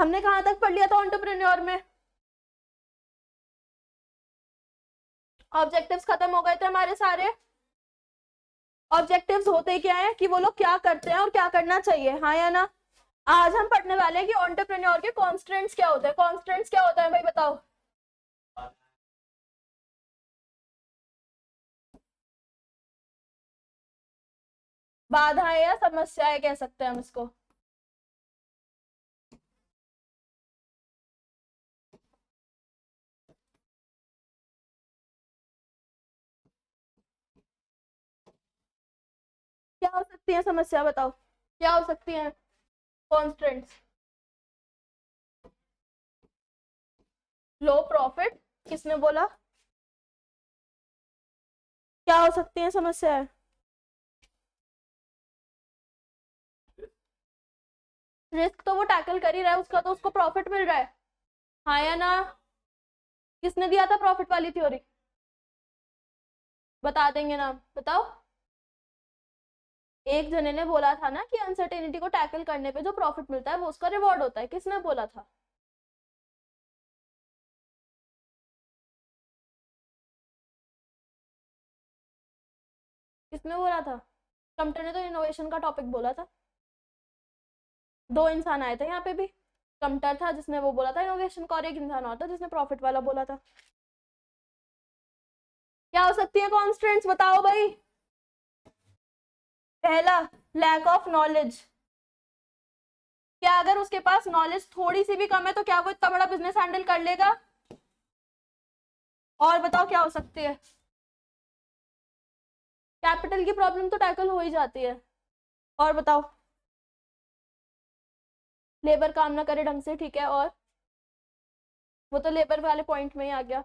हमने कहाँ तक पढ़ लिया था एंटरप्रेन्योर में? ऑब्जेक्टिव्स खत्म हो गए थे हमारे सारे। ऑब्जेक्टिव्स होते क्या है कि वो लोग क्या करते हैं और क्या करना चाहिए, हाँ या ना। आज हम पढ़ने वाले हैं कि एंटरप्रेन्योर के कॉन्स्टेंट्स क्या होते हैं। कॉन्स्टेंट्स क्या होता है भाई बताओ? बाधाएं या समस्याएं कह सकते हैं हम इसको। क्या हो सकती है समस्या, बताओ क्या हो सकती है कॉन्स्टेंट्स? लो प्रॉफिट, किसने बोला? क्या हो सकती है समस्या? रिस्क तो वो टैकल कर ही रहा है, उसका तो उसको प्रॉफिट मिल रहा है, हाँ या ना। किसने दिया था प्रॉफिट वाली थ्योरी? बता देंगे नाम, बताओ। एक जने ने बोला था ना कि अनसर्टेनिटी को टैकल करने पे जो प्रॉफिट मिलता है वो उसका रिवॉर्ड होता है। किसने बोला था? किसने बोला था? कम्प्यूटर ने तो इनोवेशन का टॉपिक बोला था। दो इंसान आए थे यहाँ पे भी। कम्प्यूटर था जिसने वो बोला था इनोवेशन का, और एक इंसान और था जिसने प्रॉफिट वाला बोला था। क्या हो सकती है कॉन्स्टेंट्स, बताओ भाई? पहला, लैक ऑफ नॉलेज। क्या अगर उसके पास नॉलेज थोड़ी सी भी कम है तो क्या वो इतना बड़ा बिजनेस हैंडल कर लेगा? और बताओ क्या हो सकती है? कैपिटल की प्रॉब्लम तो टैकल हो ही जाती है। और बताओ? लेबर काम ना करे ढंग से, ठीक है, और वो तो लेबर वाले पॉइंट में ही आ गया।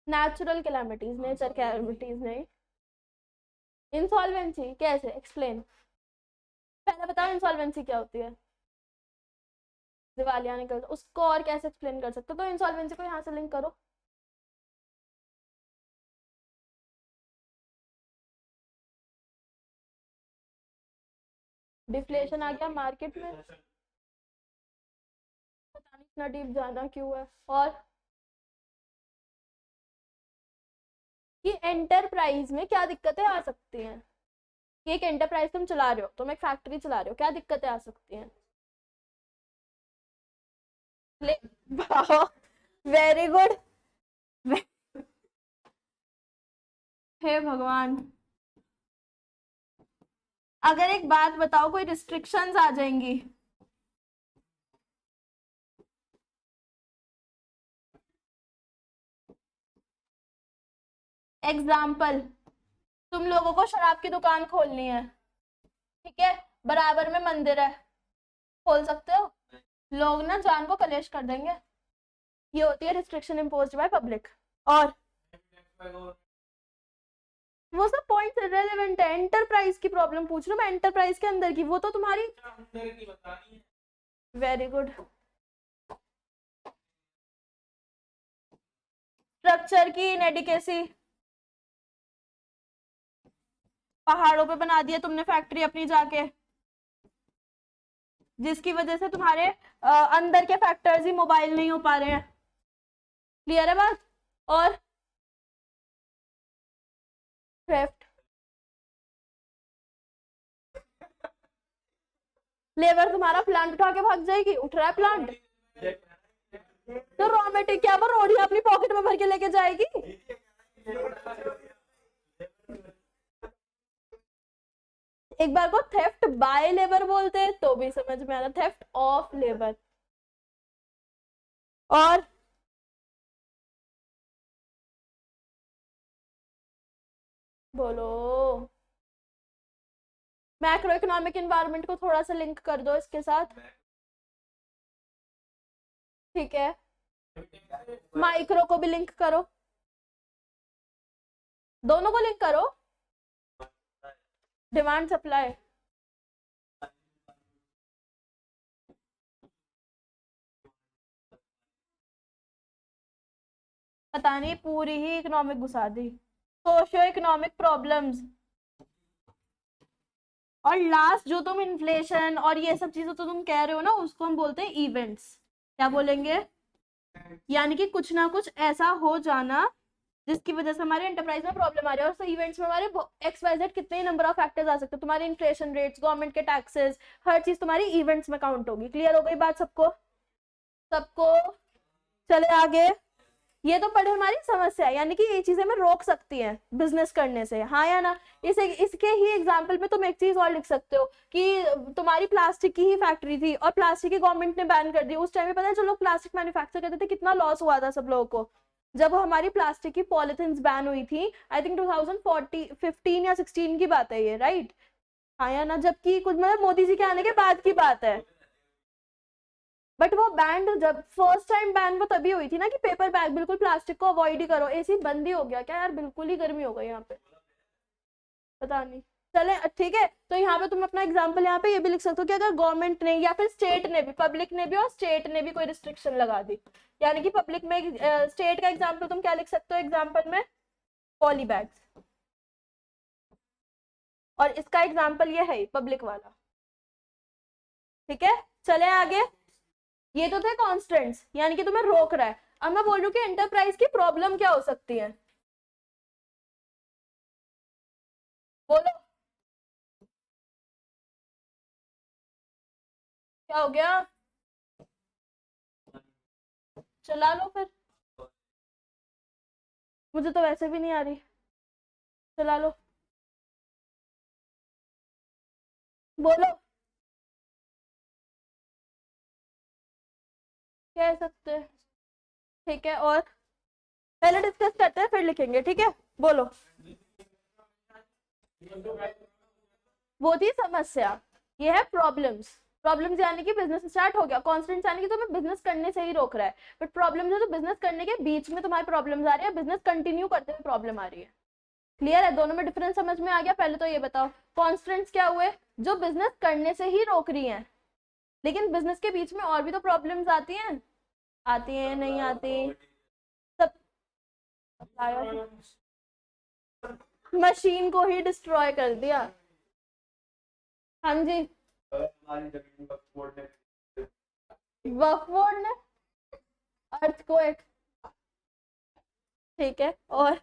नेचुरल कैलामिटीज, नेचर कैलामिटीज नहीं। इंसॉल्वेंसी कैसे, एक्सप्लेन। पहले बताओ इंसॉल्वेंसी क्या होती है? दिवालिया निकल, उसको और कैसे एक्सप्लेन कर सकते हो? तो इंसॉल्वेंसी को यहाँ से लिंक करो। डिफ्लेशन आ गया मार्केट में, पता नहीं इतना डीप जाना क्यों है। और कि एंटरप्राइज में क्या दिक्कतें आ सकती हैं? कि एक एंटरप्राइज तुम चला रहे हो, तुम एक फैक्ट्री चला रहे हो, क्या दिक्कतें आ सकती हैं? ले वेरी गुड। हे भगवान, अगर एक बात बताओ, कोई रिस्ट्रिक्शंस आ जाएंगी? एग्जाम्पल, तुम लोगों को शराब की दुकान खोलनी है, ठीक है, बराबर में मंदिर है, खोल सकते हो? लोग ना जान को कलेश कर देंगे। ये होती है रिस्ट्रिक्शन इम्पोज्ड बाय पब्लिक। और वो सब पॉइंट इररिलेवेंट है। एंटरप्राइज की प्रॉब्लम पूछ रहा हूँ मैं, एंटरप्राइज के अंदर की, वो तो तुम्हारी। Very good. स्ट्रक्चर की इनएडिकेसी, पहाड़ों पे बना दिया तुमने फैक्ट्री अपनी जाके, जिसकी वजह से तुम्हारे अंदर के फैक्टर्स ही मोबाइल नहीं हो पा रहे हैं। क्लियर है बात? और थेफ्ट, लेबर तुम्हारा प्लांट उठा के भाग जाएगी, उठ रहा है प्लांट, तो रॉ मेटेरियल क्या, वो रोड़ी अपनी पॉकेट में भर के लेके जाएगी? एक बार को थेफ्ट बाय लेबर बोलते हैं तो भी समझ में आता, थेफ्ट ऑफ लेबर। और बोलो, मैक्रो इकोनॉमिक एनवायरनमेंट को थोड़ा सा लिंक कर दो इसके साथ, ठीक है। माइक्रो को भी लिंक करो, दोनों को लिंक करो। डिमांड सप्लाई, पता नहीं पूरी ही इकोनॉमिक घुसा दी। सोशियो इकोनॉमिक प्रॉब्लम्स, और लास्ट जो तुम इन्फ्लेशन और ये सब चीजें तो तुम कह रहे हो ना, उसको हम बोलते हैं इवेंट्स। क्या बोलेंगे? यानी कि कुछ ना कुछ ऐसा हो जाना जिसकी वजह से हमारे एंटरप्राइज में प्रॉब्लम आ रही है। और इवेंट्स में हमारे XYZ कितने नंबर ऑफ फैक्टर्स आ सकते हैं, तुम्हारे इन्फ्लेशन रेट्स, गवर्नमेंट के टैक्सेस, हर चीज तुम्हारी इवेंट्स में काउंट होगी। क्लियर हो गई बात सबको? सबको? चले आगे। ये तो पढ़े हमारी समस्या है, यानी कि ये चीजें हमें रोक सकती हैं बिजनेस करने से, हाँ या ना? इसके ही एग्जाम्पल में तुम एक चीज और लिख सकते हो कि तुम्हारी प्लास्टिक की ही फैक्ट्री थी और प्लास्टिक की गवर्नमेंट ने बैन कर दी। उस टाइम में पता है जो लोग प्लास्टिक मैन्युफैक्चर करते थे कितना लॉस हुआ था सब लोगों को, जब हमारी प्लास्टिक की पॉलिथीन बैन हुई थी। आई थिंक 2015 या 16 की बात है ये, राइट? हाँ या ना? जबकि कुछ मतलब मोदी जी के आने के बाद की बात है। बट वो बैंड जब फर्स्ट टाइम बैन वो तभी हुई थी ना कि पेपर बैग, बिल्कुल प्लास्टिक को अवॉइड ही करो। ऐसी बंद ही हो गया क्या यार? बिल्कुल ही गर्मी हो गई यहाँ पे, पता नहीं। चले ठीक है, तो यहाँ पे तुम अपना एग्जाम्पल यहाँ पे ये भी लिख सकते हो कि अगर गवर्नमेंट ने या फिर स्टेट ने भी, पब्लिक ने भी और स्टेट ने भी कोई रिस्ट्रिक्शन लगा दी, यानी कि पब्लिक में स्टेट का एग्जाम्पल तुम क्या लिख सकते हो एग्जाम्पल में? Poly bags. और इसका एग्जाम्पल ये है पब्लिक वाला। ठीक है, चले आगे। ये तो थे कॉन्स्टेंट्स, यानी कि तुम्हें रोक रहा है। अब मैं बोल रही हूँ कि एंटरप्राइज की प्रॉब्लम क्या हो सकती है, बोलो। क्या हो गया? चला लो फिर, मुझे तो वैसे भी नहीं आ रही। चला लो, बोलो। कह सकते हैं, ठीक है। और पहले डिस्कस करते हैं फिर लिखेंगे, ठीक है? बोलो। वो थी समस्या, ये है प्रॉब्लम्स। प्रॉब्लम्स यानी कि बिजनेस स्टार्ट हो गया, कॉन्स्टेंट्स यानी कि तुम्हें बिजनेस करने से ही रोक रहा है। बट प्रॉब्लम्स है तो बिजनेस करने के बीच में तुम्हारी प्रॉब्लम्स आ रही है, बिजनेस कंटिन्यू करते हुए प्रॉब्लम आ रही है। क्लियर है? दोनों में डिफरेंस समझ में आ गया? पहले तो ये बताओ, कॉन्स्टेंट्स क्या हुए? जो बिजनेस करने से ही रोक रही हैं, लेकिन बिजनेस के बीच में और भी तो प्रॉब्लम्स आती हैं। आती हैं, नहीं आती? सब मशीन को ही डिस्ट्रॉय कर दिया। हाँ जी, वक्फ बोर्ड ने, अर्थक्वेक, ठीक है। और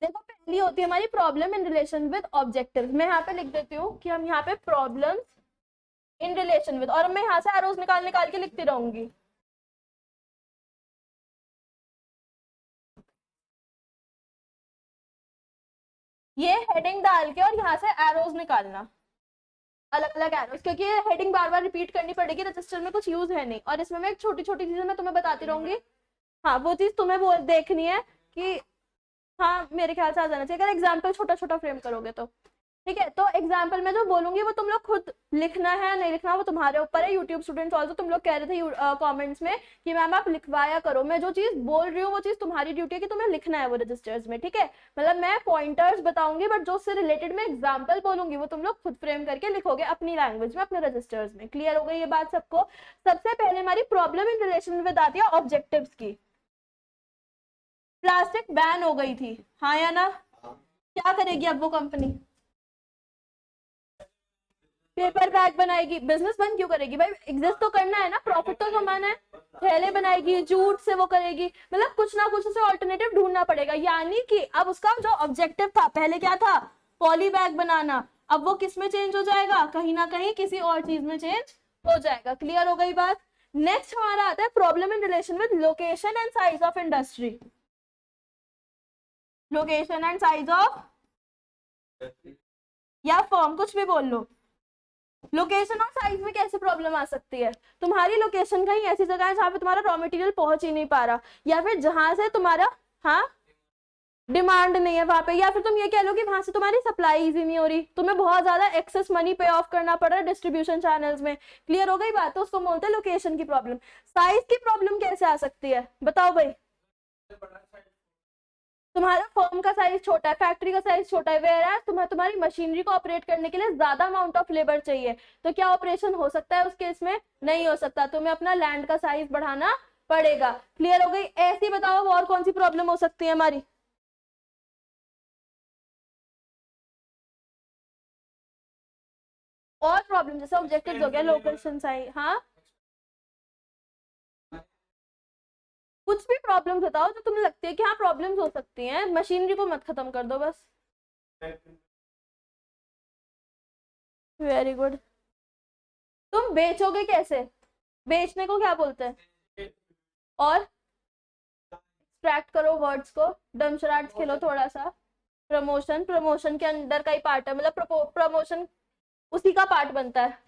देखो, पहली होती है हमारी problem in relation with objective. मैं यहाँ पे लिख देती हूँ कि हम यहाँ पे प्रॉब्लम्स इन रिलेशन विद, और मैं यहाँ से एरोज निकाल निकाल के लिखती रहूंगी। ये हेडिंग डाल के और यहाँ से एरोज निकालना, अलग अलग एरोज, क्योंकि ये हेडिंग बार बार रिपीट करनी पड़ेगी, रजिस्टर में कुछ यूज है नहीं। और इसमें मैं एक छोटी छोटी चीजें मैं तुम्हें बताती रहूंगी। हाँ, वो चीज तुम्हें वो देखनी है कि हाँ मेरे ख्याल से आ जाना चाहिए, अगर एग्जाम्पल छोटा छोटा फ्रेम करोगे तो। ठीक है, तो एग्जाम्पल में जो बोलूंगी वो तुम लोग खुद लिखना है, नहीं लिखना वो तुम्हारे ऊपर है। यूट्यूब स्टूडेंट्स ऑल्सो, तुम लोग कह रहे थे कमेंट्स में कि मैम आप लिखवाया करो। मैं जो चीज बोल रही हूँ वो चीज तुम्हारी ड्यूटी है कि तुम्हें लिखना है वो रजिस्टर्स में, ठीक है? मतलब मैं पॉइंटर्स बताऊंगी, बट जो उससे रिलेटेड मैं एग्जाम्पल बोलूंगी वो तुम लोग खुद फ्रेम करके लिखोगे अपनी लैंग्वेज में, अपने रजिस्टर्स में। क्लियर हो गई ये बात सबको? सबसे पहले हमारी प्रॉब्लम इन रिलेशन विद आती है ऑब्जेक्टिव्स की। प्लास्टिक बैन हो गई थी, हाँ या ना? क्या करेगी अब वो कंपनी? पेपर बैग बनाएगी। बिजनेस बंद क्यों करेगी भाई? एग्जिस्ट तो करना है ना, प्रॉफिट तो कमाना है। थैले बनाएगी, जूट से वो करेगी, मतलब कुछ ना कुछ उसे ऑल्टरनेटिव ढूंढना पड़ेगा। यानी कि अब उसका जो ऑब्जेक्टिव था पहले क्या था? पॉली बैग बनाना, अब वो किस में चेंज हो जाएगा? कहीं ना कहीं किसी और चीज में चेंज हो जाएगा। क्लियर हो गई बात? नेक्स्ट हमारा आता है problem in relation with location and size of industry. Location and size of, या फॉर्म, कुछ भी बोल लो। लोकेशन और साइज में कैसे प्रॉब्लम आ सकती है? तुम्हारी लोकेशन कहीं ऐसी जगह है जहां पे तुम्हारा रॉ मटेरियल पहुंच ही नहीं पा रहा, या फिर जहां से तुम्हारा, हाँ, डिमांड नहीं है वहां पे, या फिर तुम ये कह लो कि वहां से तुम्हारी सप्लाई इजी नहीं हो रही, तुम्हें बहुत ज्यादा एक्सेस मनी पे ऑफ करना पड़ रहा है डिस्ट्रीब्यूशन चैनल्स में। क्लियर हो गई बात? तो उसको बोलते हैं लोकेशन की प्रॉब्लम। साइज की प्रॉब्लम कैसे आ सकती है बताओ भाई? तुम्हारा फर्म का साइज छोटा है, फैक्ट्री का साइज छोटा है, वेयर तुम्हारी मशीनरी को ऑपरेट करने के लिए ज्यादा अमाउंट ऑफ लेबर चाहिए, तो क्या ऑपरेशन हो सकता है उस केस में? नहीं हो सकता। तुम्हें अपना लैंड का साइज बढ़ाना पड़ेगा। क्लियर हो गई? ऐसी बताओ और कौन सी प्रॉब्लम हो सकती है हमारी? और प्रॉब्लम जैसे ऑब्जेक्टिव्स हो गया, लोकेशंस आई, हाँ कुछ भी प्रॉब्लम्स बताओ जो तुम्हें लगती है कि हाँ प्रॉब्लम्स हो सकती हैं, मशीनरी को मत खत्म कर दो बस। Very good. तुम बेचोगे कैसे, बेचने को क्या बोलते हैं? और एक्सट्रैक्ट करो वर्ड्स को, डमशराट्स खेलो थोड़ा सा। प्रमोशन, प्रमोशन के अंदर का ही पार्ट है, मतलब प्रमोशन उसी का पार्ट बनता है।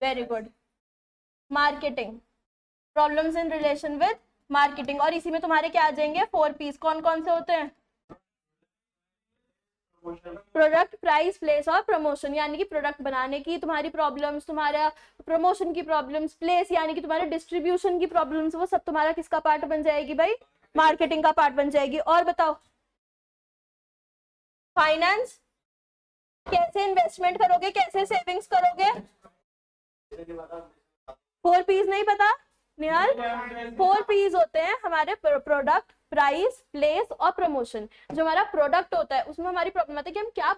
Very good. Marketing, problems in relation with marketing, और इसी में तुम्हारे क्या आ जाएंगे 4Ps, कौन कौन से होते हैं? प्रोडक्ट, प्राइस, प्लेस और प्रमोशन। यानी कि प्रोडक्ट बनाने की तुम्हारी प्रॉब्लम्स, तुम्हारा प्रमोशन की प्रॉब्लम्स, प्लेस यानी कि तुम्हारे डिस्ट्रीब्यूशन की प्रॉब्लम्स, वो सब तुम्हारा किसका पार्ट बन जाएगी भाई? मार्केटिंग का पार्ट बन जाएगी। और बताओ फाइनेंस, कैसे इन्वेस्टमेंट करोगे, कैसे सेविंग्स करोगे? 4Ps नहीं पता निहाल? 4Ps होते हैं हमारे प्रोडक्ट, प्राइस, प्लेस और प्रमोशन। जो हमारा प्रोडक्ट होता है उसमें हमारी प्रॉब्लम आती है कि हम क्या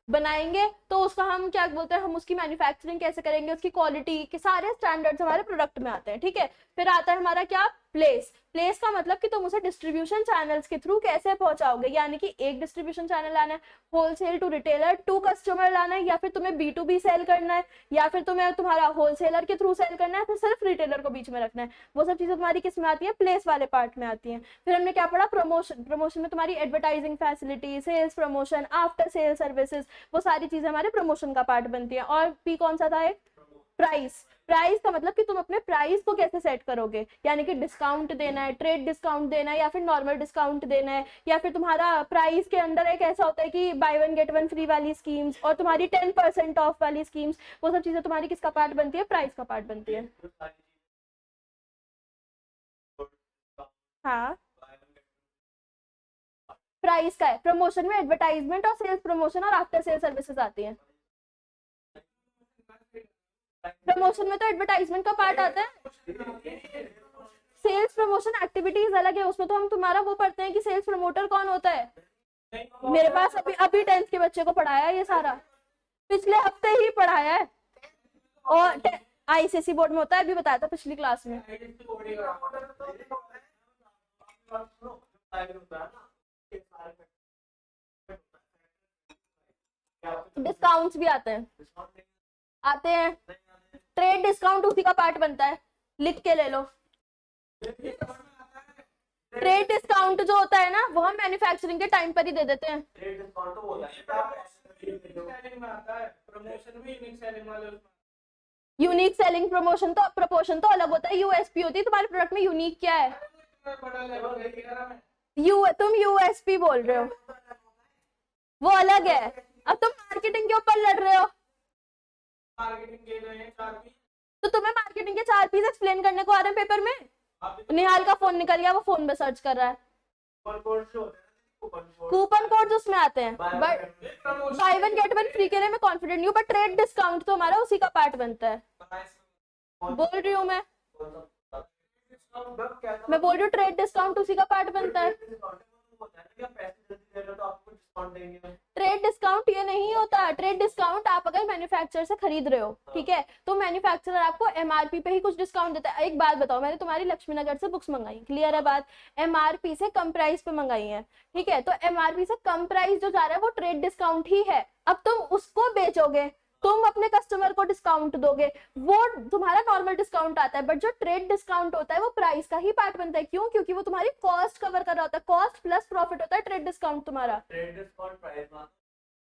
बनाएंगे तो उसका हम क्या बोलते हैं, हम उसकी मैन्युफैक्चरिंग कैसे करेंगे, उसकी क्वालिटी के सारे स्टैंडर्ड्स हमारे प्रोडक्ट में आते हैं, ठीक है। फिर आता है हमारा क्या, प्लेस। प्लेस का मतलब कि तुम उसे डिस्ट्रीब्यूशन चैनल्स के थ्रू कैसे पहुंचाओगे, यानी कि एक डिस्ट्रीब्यूशन चैनल लाना है, wholesale to retailer to customer लाना है, या फिर तुम्हें B2B सेल करना है, या फिर तुम्हें तुम्हारा होलसेलर के थ्रू सेल करना है, फिर सिर्फ रिटेलर को बीच में रखना है। वो सब चीजें तुम्हारी किस में आती है? प्लेस वाले पार्ट में आती है। फिर हमने क्या पढ़ा, प्रमोशन। प्रमोशन में तुम्हारी advertising facility, sales promotion, after sale services, वो सारी चीजें हमारे प्रमोशन का पार्ट बनती है। और पी कौन सा था? एक प्राइस। प्राइस का मतलब कि तुम अपने प्राइस को कैसे सेट करोगे, यानी कि डिस्काउंट देना है, ट्रेड डिस्काउंट देना है, या फिर नॉर्मल डिस्काउंट देना है, या फिर तुम्हारा प्राइस के अंदर एक ऐसा होता है कि by one get one free वाली स्कीम्स और तुम्हारी 10% ऑफ वाली स्कीम्स, वो सब चीजें तुम्हारी किसका पार्ट बनती है? प्राइस का पार्ट बनती है। हाँ प्राइस का है। प्रमोशन में एडवर्टाइजमेंट और सेल्स प्रमोशन और आफ्टर सेल सर्विसेज आती हैं। प्रमोशन में तो एडवर्टाइजमेंट का पार्ट आता है। सेल्स प्रमोशन एक्टिविटीज अलग है, उसमें तो हम तुम्हारा वो पढ़ते हैं कि सेल्स प्रमोटर कौन होता है। मेरे पास अभी अभी 10th के बच्चे को पढ़ाया ये सारा, पिछले हफ्ते ही पढ़ाया है। और ICSE बोर्ड में होता है, अभी बताया था पिछली क्लास में। डिस्काउंट्स भी आते हैं ट्रेड डिस्काउंट उसी का पार्ट बनता है, लिख के ले लो। ट्रेड डिस्काउंट जो होता है ना वो हम मैन्युफैक्चरिंग के टाइम पर ही दे देते हैं। यूनिक सेलिंग प्रमोशन तो प्रपोर्शन तो अलग होता है, USP होती है तुम्हारे प्रोडक्ट में। यूनिक क्या है? तुम USP बोल रहे हो, वो अलग है। अब तुम मार्केटिंग के ऊपर लड़ रहे हो, तो तुम्हें मार्केटिंग के 4Ps एक्सप्लेन करने को आ रहे हैं पेपर में। निहाल का फोन निकल गया, वो फोन में सर्च कर रहा है। कूपन कोड उसमें आते हैं, but by one get one free के लिए मैं कॉन्फिडेंट नहीं हूँ, बट ट्रेड डिस्काउंट तो हमारा उसी का पार्ट बनता है। बोल रही हूँ मैं बोल रही हूँ ट्रेड डिस्काउंट उसी का पार्ट बनता है। ट्रेड डिस्काउंट ये नहीं होता। ट्रेड डिस्काउंट आप अगर मैन्युफैक्चरर से खरीद रहे हो, ठीक है, तो मैन्युफैक्चरर आपको MRP पे ही कुछ डिस्काउंट देता है। एक बात बताओ, मैंने तुम्हारी लक्ष्मी नगर से बुक्स मंगाई, क्लियर है बात, MRP से कम प्राइस पे मंगाई है, ठीक है, तो MRP से कम प्राइस जो जा रहा है वो ट्रेड डिस्काउंट ही है। अब तुम उसको बेचोगे, तुम अपने कस्टमर को डिस्काउंट दोगे, वो तुम्हारा नॉर्मल डिस्काउंट आता है, बट जो ट्रेड डिस्काउंट होता है वो प्राइस का ही पार्ट बनता है। क्यों? क्योंकि वो तुम्हारी कॉस्ट कवर कर रहा होता है, कॉस्ट प्लस प्रॉफिट होता है ट्रेड डिस्काउंट तुम्हारा। ट्रेड डिस्काउंट प्राइस,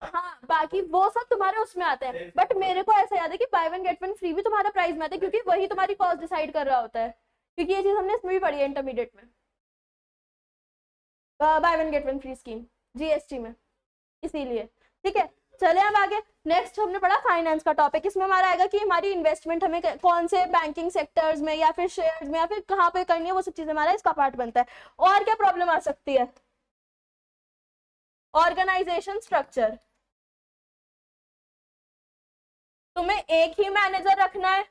हाँ बाकी वो सब तुम्हारे उसमें आते हैं, बट मेरे को ऐसा याद है कि by one get one free भी तुम्हारा प्राइस में आता है, क्योंकि वही तुम्हारी कॉस्ट डिसाइड कर रहा होता है, क्योंकि ये चीज हमने इसमें भी पढ़ी है इंटरमीडिएट में, by one get one free scheme GST में, इसीलिए। ठीक है, चले हम आगे। नेक्स्ट हमने पढ़ा फाइनेंस का टॉपिक। इसमें हमारा आएगा कि हमारी इन्वेस्टमेंट हमें कौन से बैंकिंग सेक्टर्स में या फिर शेयर्स में या फिर कहाँ पे करनी है, वो सब चीजें हमारा इसका पार्ट बनता है। और क्या प्रॉब्लम आ सकती है? Organisation structure. तुम्हें एक ही मैनेजर रखना है,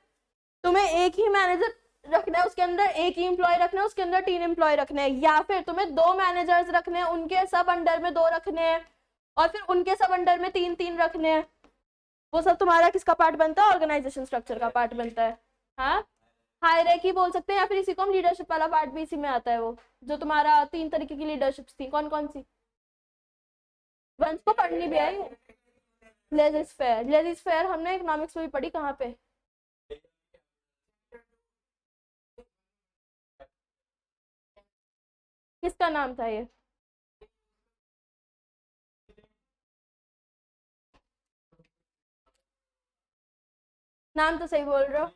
उसके अंदर एक ही एम्प्लॉय रखना है, उसके अंदर 3 एम्प्लॉय रखने हैं, या फिर तुम्हें 2 मैनेजर्स रखने हैं, उनके सब अंडर में 2 रखने हैं, और फिर उनके सब अंडर में 3 रखने हैं, वो सब तुम्हारा किसका पार्ट बनता है? ऑर्गेनाइजेशन स्ट्रक्चर का पार्ट बनता है। हाँ, हायरार्की बोल सकते हैं, या फिर इसी को हम लीडरशिप वाला पार्ट भी इसी में आता है। वो जो तुम्हारा 3 तरीके की लीडरशिप थी, कौन कौन सी? वंश को पढ़नी भी आई। लेजिस्फेयर, लेजिस्फेयर हमने इकोनॉमिक्स में भी पढ़ी, कहाँ पे? किसका नाम था ये? नाम तो सही बोल रहे हो।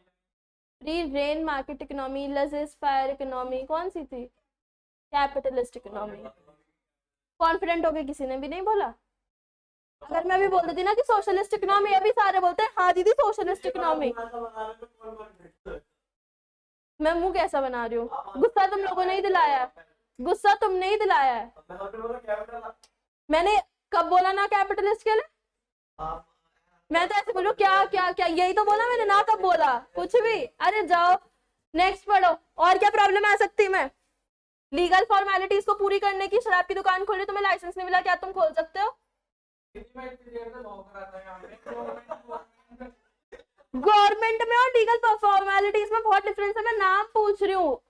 Free rein market economy, laissez faire economy, कौन सी थी? Capitalist economy. कॉन्फिडेंट हो गए, किसी ने भी नहीं बोला। अगर मैं भी बोल देती ना कि सोशलिस्ट इकोनॉमी, अभी सारे बोलते हैं हाँ दीदी सोशलिस्ट इकोनॉमी। मैं मुंह कैसा बना रही हूँ? गुस्सा तुम लोगों ने ही दिलाया है, गुस्सा तुमने ही दिलाया है। मैंने कब बोला ना कैपिटलिस्ट के लिए? मैं तो ऐसे बोलूं क्या क्या क्या, यही तो बोला मैंने ना, कब बोला कुछ भी? अरे जाओ नेक्स्ट पढ़ो। और क्या प्रॉब्लम आ सकती है? मैं लीगल फॉर्मेलिटीज को पूरी करने की शराब की दुकान खोली, तुम्हें लाइसेंस नहीं मिला, क्या तुम खोल सकते हो? गवर्नमेंट में और लीगल फॉर्मेलिटीज में बहुत डिफरेंस है, मैं नाम पूछ रही हूँ।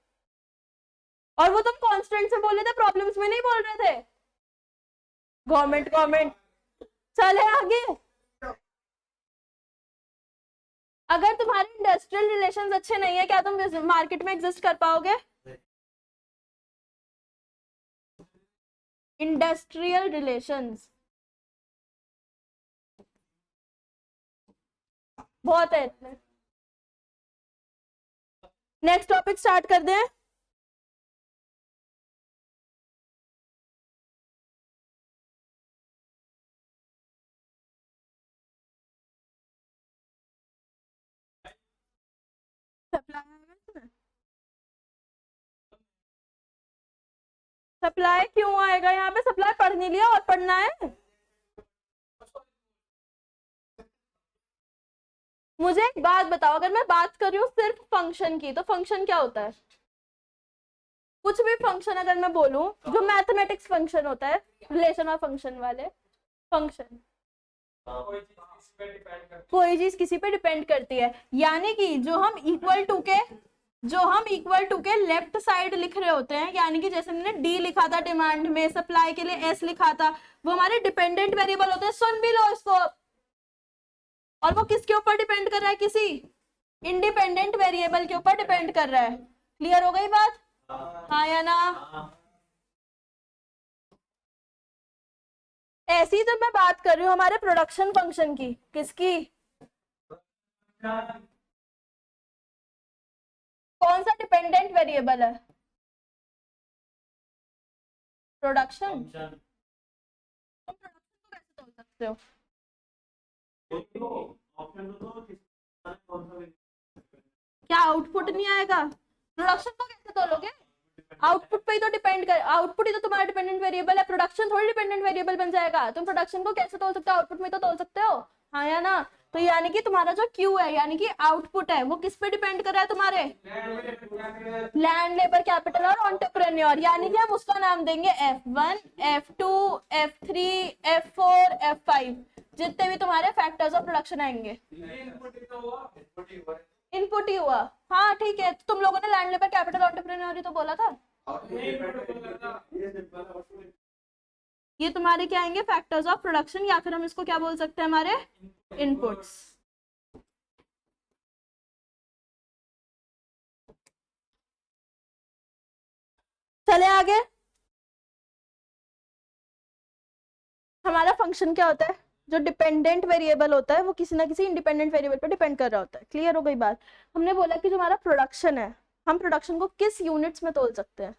और वो तुम कॉन्स्टेंट से बोल रहे थे, प्रॉब्लम्स में नहीं बोल रहे थे। गवर्नमेंट गवर्नमेंट, चले आगे। अगर तुम्हारे इंडस्ट्रियल रिलेशंस अच्छे नहीं है, क्या तुम मार्केट में एग्जिस्ट कर पाओगे? इंडस्ट्रियल रिलेशंस बहुत है इतने। नेक्स्ट टॉपिक स्टार्ट कर दें। सप्लाई क्यों आएगा यहाँ पे? सप्लाई पढ़ नहीं लिया और पढ़ना है? मुझे एक बात बताओ, अगर मैं बात कर रही हूँ सिर्फ फंक्शन की, तो फंक्शन क्या होता है? कुछ भी फंक्शन अगर मैं बोलूं, जो मैथमेटिक्स फंक्शन होता है, रिलेशन और फंक्शन वाले फंक्शन, कोई चीज किसी पे डिपेंड करती है, यानी कि जो हम इक्वल टू के लेफ्ट साइड लिख रहे होते हैं, यानी कि जैसे मैंने डी लिखा था डिमांड में, सप्लाई के लिए एस लिखा था, वो हमारे डिपेंडेंट वेरिएबल होते हैं। सुन भी लो इसको। और वो किसके ऊपर डिपेंड कर रहा है? किसी इंडिपेंडेंट वेरिएबल के ऊपर डिपेंड कर रहा है। क्लियर हो गई बात? हाँ या ना? ऐसी जब मैं बात कर रही हूँ हमारे प्रोडक्शन फंक्शन की, किसकी? कौन सा डिपेंडेंट वेरिएबल है? प्रोडक्शन। तुम प्रोडक्शन को कैसे तोल सकते हो? क्या आउटपुट नहीं आएगा? प्रोडक्शन को कैसे तोलोगे? आउटपुट पे ही तो डिपेंड कर, आउटपुट ही तो तुम्हारा डिपेंडेंट वेरिएबल है, प्रोडक्शन थोड़ी डिपेंडेंट वेरिएबल बन जाएगा। तुम प्रोडक्शन को कैसे तोल सकते हो? आउटपुट में तो तोल सकते हो। हाँ या ना? तो यानी कि तुम्हारा जो क्यू है, यानी कि आउटपुट है, वो किस पे डिपेंड कर रहा है तुम्हारे? लैंड, लेबर, कैपिटल और एंटरप्रेन्योर, यानी कि हम उसका नाम देंगे F1, F2, F3, F4, F5, जितने भी तुम्हारे फैक्टर्स ऑफ प्रोडक्शन आएंगे। इनपुट ही हुआ। हाँ ठीक है, तो तुम लोगों ने लैंड, लेबर, कैपिटल, एंटरप्रेन्योर ही तो बोला था। ये तुम्हारे क्या आएंगे? फैक्टर्स ऑफ प्रोडक्शन, या फिर हम इसको क्या बोल सकते हैं? हमारे इनपुट्स। चले आगे। हमारा फंक्शन क्या होता है? जो डिपेंडेंट वेरिएबल होता है वो किसी ना किसी इंडिपेंडेंट वेरिएबल पर डिपेंड कर रहा होता है। क्लियर हो गई बात? हमने बोला कि जो हमारा प्रोडक्शन है, हम प्रोडक्शन को किस यूनिट्स में तोल सकते हैं?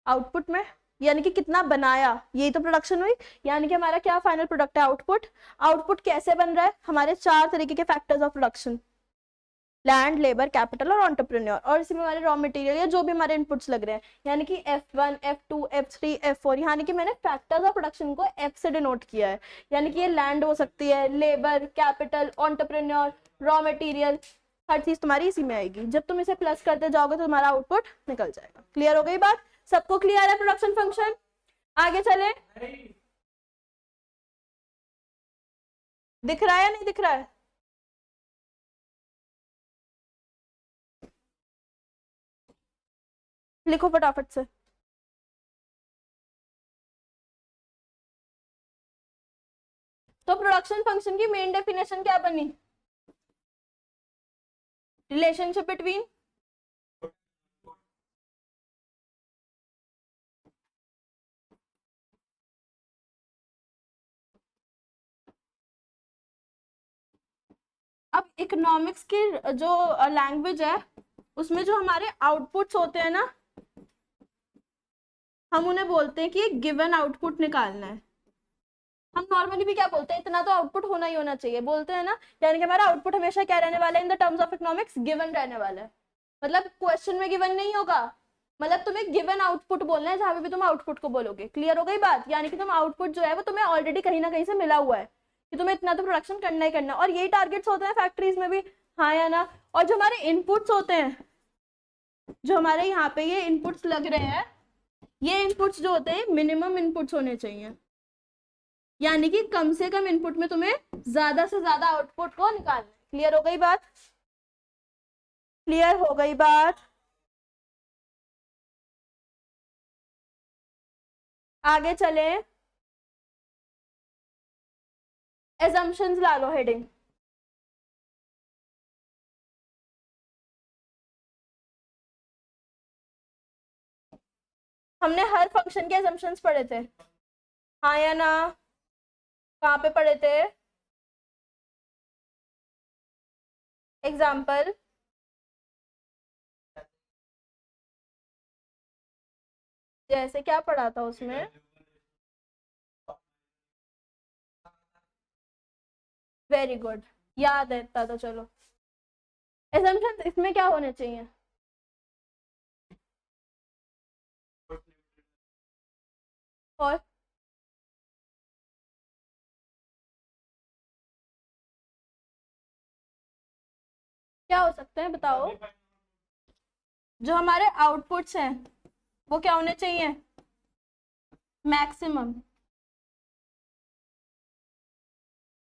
आउटपुट में, यानी कि कितना बनाया, यही तो प्रोडक्शन हुई। यानी कि हमारा क्या फाइनल प्रोडक्ट है? आउटपुट। आउटपुट कैसे बन रहा है? हमारे 4 तरीके के factors of production, land, labour, capital और एंटरप्रेन्योर, और इसी में हमारे रॉ मटेरियल या जो भी हमारे इनपुट्स लग रहे हैं, यानी कि F1, F2, F3, F4, यानी कि मैंने फैक्टर्स ऑफ प्रोडक्शन को F से डिनोट किया है। यानी कि ये लैंड हो सकती है, labour, capital, entrepreneur, raw material, हर चीज तुम्हारी इसी में आएगी। जब तुम इसे प्लस करते जाओगे तो तुम्हारा आउटपुट निकल जाएगा। क्लियर हो गई बात? सबको क्लियर है प्रोडक्शन फंक्शन? आगे चले। दिख रहा है या नहीं दिख रहा है? लिखो फटाफट से। तो प्रोडक्शन फंक्शन की मेन डेफिनेशन क्या बनी? रिलेशनशिप बिटवीन अब इकोनॉमिक्स की जो लैंग्वेज है उसमें जो हमारे आउटपुट्स होते हैं ना, हम उन्हें बोलते हैं कि गिवन आउटपुट निकालना है। हम नॉर्मली भी क्या बोलते हैं, इतना तो आउटपुट होना ही होना चाहिए बोलते हैं ना, यानी कि हमारा आउटपुट हमेशा क्या रहने वाला है in the terms of economics? Given रहने वाला है। मतलब क्वेश्चन में गिवन नहीं होगा, मतलब तुम्हें गिवन आउटपुट बोलना है जहां पे भी तुम आउटपुट को बोलोगे। क्लियर हो गई बात? यानी कि तुम आउटपुट जो है वो तुम्हें ऑलरेडी कहीं ना कहीं से मिला हुआ है कि तुम्हें इतना तो प्रोडक्शन करना ही करना, और यही टारगेट्स होते हैं फैक्ट्रीज में भी, हाँ या ना? और जो हमारे इनपुट्स होते हैं, जो हमारे यहाँ पे ये इनपुट्स लग रहे हैं, ये इनपुट्स जो होते हैं मिनिमम इनपुट्स होने चाहिए, यानी कि कम से कम इनपुट में तुम्हें ज्यादा से ज्यादा आउटपुट को निकालना है। क्लियर हो गई बात? क्लियर हो गई बात? आगे चले, एजम्पशंस ला लो हेडिंग। हमने हर फंक्शन के एजम्पशंस पढ़े थे, हाँ या ना? कहाँ पे पढ़े थे? एग्जाम्पल, जैसे क्या पढ़ा था उसमें? वेरी गुड, याद है इतना तो चलो। एजम्पशंस इसमें क्या होने चाहिए? और क्या हो सकते हैं बताओ? जो हमारे आउटपुट्स हैं वो क्या होने चाहिए? मैक्सिमम।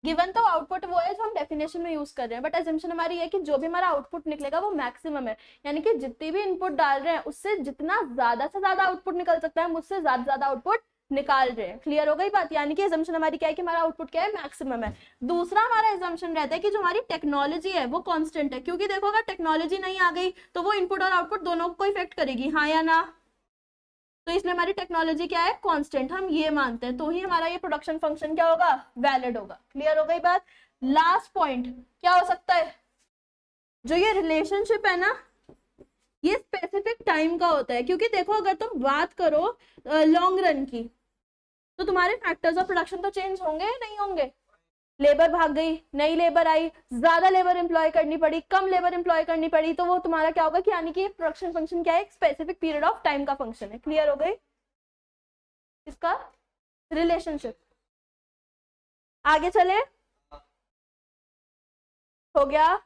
गिवन तो आउटपुट वो है जो हम डेफिनेशन में यूज कर रहे हैं, बट एजम्पशन हमारी है कि जो भी हमारा आउटपुट निकलेगा वो मैक्सिमम है, यानी कि जितनी भी इनपुट डाल रहे हैं उससे जितना ज्यादा से ज्यादा आउटपुट निकल सकता है हम उससे ज्यादा ज्यादा आउटपुट निकाल रहे हैं। क्लियर हो गई बात? यानी कि एजम्पशन हमारी क्या है कि हमारा आउटपुट क्या है? मैक्सिमम है। दूसरा हमारा एजम्पशन रहता है कि जो हमारी टेक्नोलॉजी है वो कांस्टेंट है, क्योंकि देखो अगर टेक्नोलॉजी नहीं आ गई तो वो इनपुट और आउटपुट दोनों को इफेक्ट करेगी, हाँ या ना? तो इसलिए हमारी टेक्नोलॉजी क्या है? कांस्टेंट, हम ये मानते हैं, तो ही हमारा ये प्रोडक्शन फंक्शन क्या होगा? वैलिड होगा। क्लियर हो गई बात? लास्ट पॉइंट क्या हो सकता है? जो ये रिलेशनशिप है ना, ये स्पेसिफिक टाइम का होता है, क्योंकि देखो अगर तुम बात करो लॉन्ग रन की, तो तुम्हारे फैक्टर्स ऑफ प्रोडक्शन तो चेंज होंगे नहीं होंगे? लेबर भाग गई, नई लेबर आई, ज्यादा लेबर एम्प्लॉय करनी पड़ी, कम लेबर एम्प्लॉय करनी पड़ी, तो वो तुम्हारा क्या होगा कि यानी कि प्रोडक्शन फंक्शन क्या है? एक स्पेसिफिक पीरियड ऑफ टाइम का फंक्शन है। क्लियर हो गई इसका रिलेशनशिप? आगे चले, हो गया?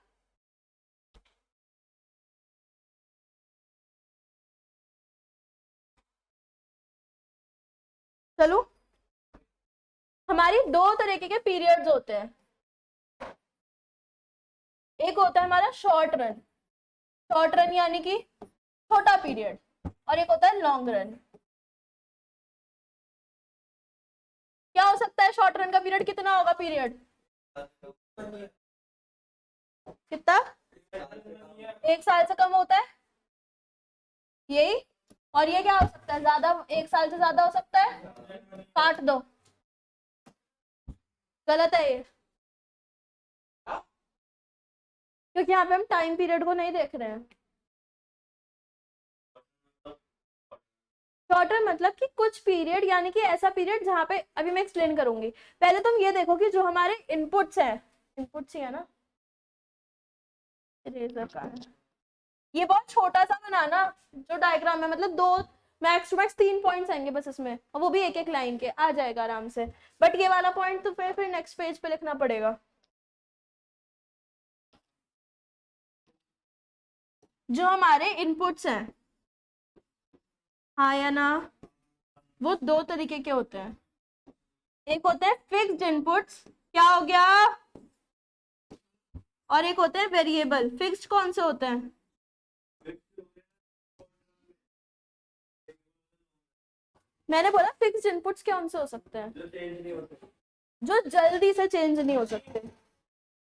चलो, हमारी दो तरीके के पीरियड्स होते हैं, एक होता है हमारा शॉर्ट रन, शॉर्ट रन यानी कि छोटा पीरियड, और एक होता है लॉन्ग रन। क्या हो सकता है? शॉर्ट रन का पीरियड कितना होगा? पीरियड कितना? 1 साल से कम होता है, यही। और ये क्या हो सकता है? ज्यादा, 1 साल से ज्यादा हो सकता है, काट दो, गलत है ये, क्योंकि यहाँ पे हम टाइम पीरियड को नहीं देख रहे हैं। शॉर्टर मतलब कि कुछ पीरियड, यानी कि ऐसा पीरियड जहाँ पे, अभी मैं एक्सप्लेन करूंगी। पहले तुम ये देखो कि जो हमारे इनपुट्स हैं, इनपुट्स ही है ना, इरेजर का है, ये बहुत छोटा सा बनाना जो डायग्राम है, मतलब दो मैक्स टू मैक्स 3 पॉइंट्स आएंगे बस इसमें, और वो भी एक एक लाइन के, आ जाएगा आराम से। बट ये वाला पॉइंट तो फिर नेक्स्ट पेज पे लिखना पड़ेगा। जो हमारे इनपुट्स हैं, हाँ या ना, वो दो तरीके के होते हैं। एक होते हैं फिक्स्ड इनपुट्स क्या हो गया? और एक होते हैं वेरिएबल। फिक्स्ड कौन से होते हैं? मैंने बोला फिक्स्ड इनपुट्स कौन से हो सकते हैं? जो जल्दी से चेंज नहीं हो सकते।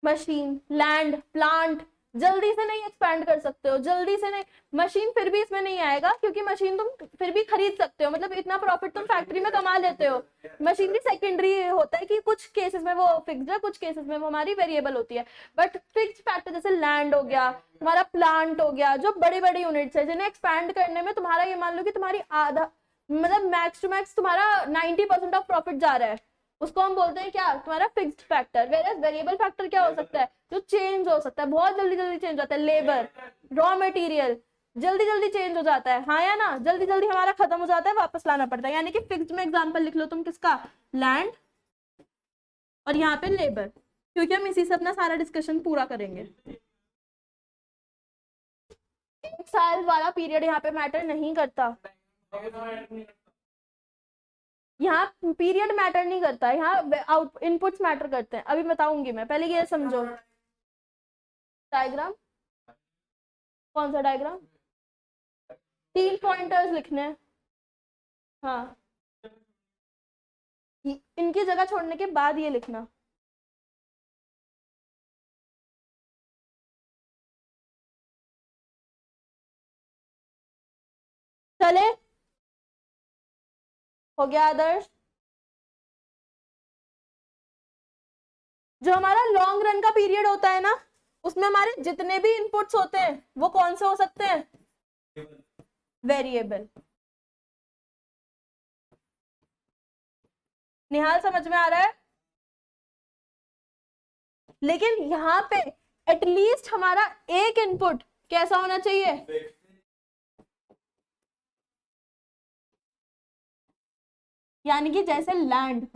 मशीन, लैंड, प्लांट, जल्दी से नहीं एक्सपैंड कर सकते हो, जल्दी से नहीं। मशीन फिर भी इसमें नहीं आएगा, क्योंकि मशीन तुम फिर भी खरीद सकते हो, मतलब इतना प्रॉफिट तुम फैक्ट्री में कमा लेते हो। मशीन भी सेकेंडरी होता है कि कुछ केसेस में वो फिक्स्ड है, कुछ केसेस में वो हमारी वेरिएबल होती है। बट फिक्स्ड फैक्टर जैसे लैंड हो गया, तुम्हारा प्लांट हो गया, जो बड़ी बड़ी यूनिट्स है जिन्हें एक्सपैंड करने में तुम्हारा, ये मान लो कि तुम्हारी आधा, मतलब मैक्स टू मैक्स तुम्हारा 90% ऑफ प्रॉफिट जा रहा है, उसको हम बोलते हैं क्या? तुम्हारा fixed factor. Various variable factor क्या हो सकता है? जो चेंज हो सकता है, बहुत जल्दी जल्दी चेंज होता है। लेबर, रॉ मटेरियल, जल्दी जल्दी चेंज हो जाता है, हाँ या ना? जल्दी जल्दी हमारा खत्म हो जाता है, वापस लाना पड़ता है। यानी कि फिक्स्ड में एग्जांपल लिख लो तुम किसका? लैंड, और यहाँ पे लेबर, क्योंकि हम इसी से अपना सारा डिस्कशन पूरा करेंगे। एक साल वाला पीरियड यहाँ पे मैटर नहीं करता, यहाँ पीरियड मैटर नहीं करता, यहाँ आउट इनपुट्स मैटर करते हैं। अभी बताऊंगी मैं, पहले ये समझो। डायग्राम, कौन सा डायग्राम? 3 पॉइंटर्स लिखने हैं। हाँ, इनकी जगह छोड़ने के बाद ये लिखना। चले, हो गया आदर्श? जो हमारा लॉन्ग रन का पीरियड होता है ना, उसमें हमारे जितने भी इनपुट्स होते हैं वो कौन से हो सकते हैं? वेरिएबल। निहाल समझ में आ रहा है? लेकिन यहाँ पे एटलीस्ट हमारा एक इनपुट कैसा होना चाहिए? यानी कि जैसे लैंड,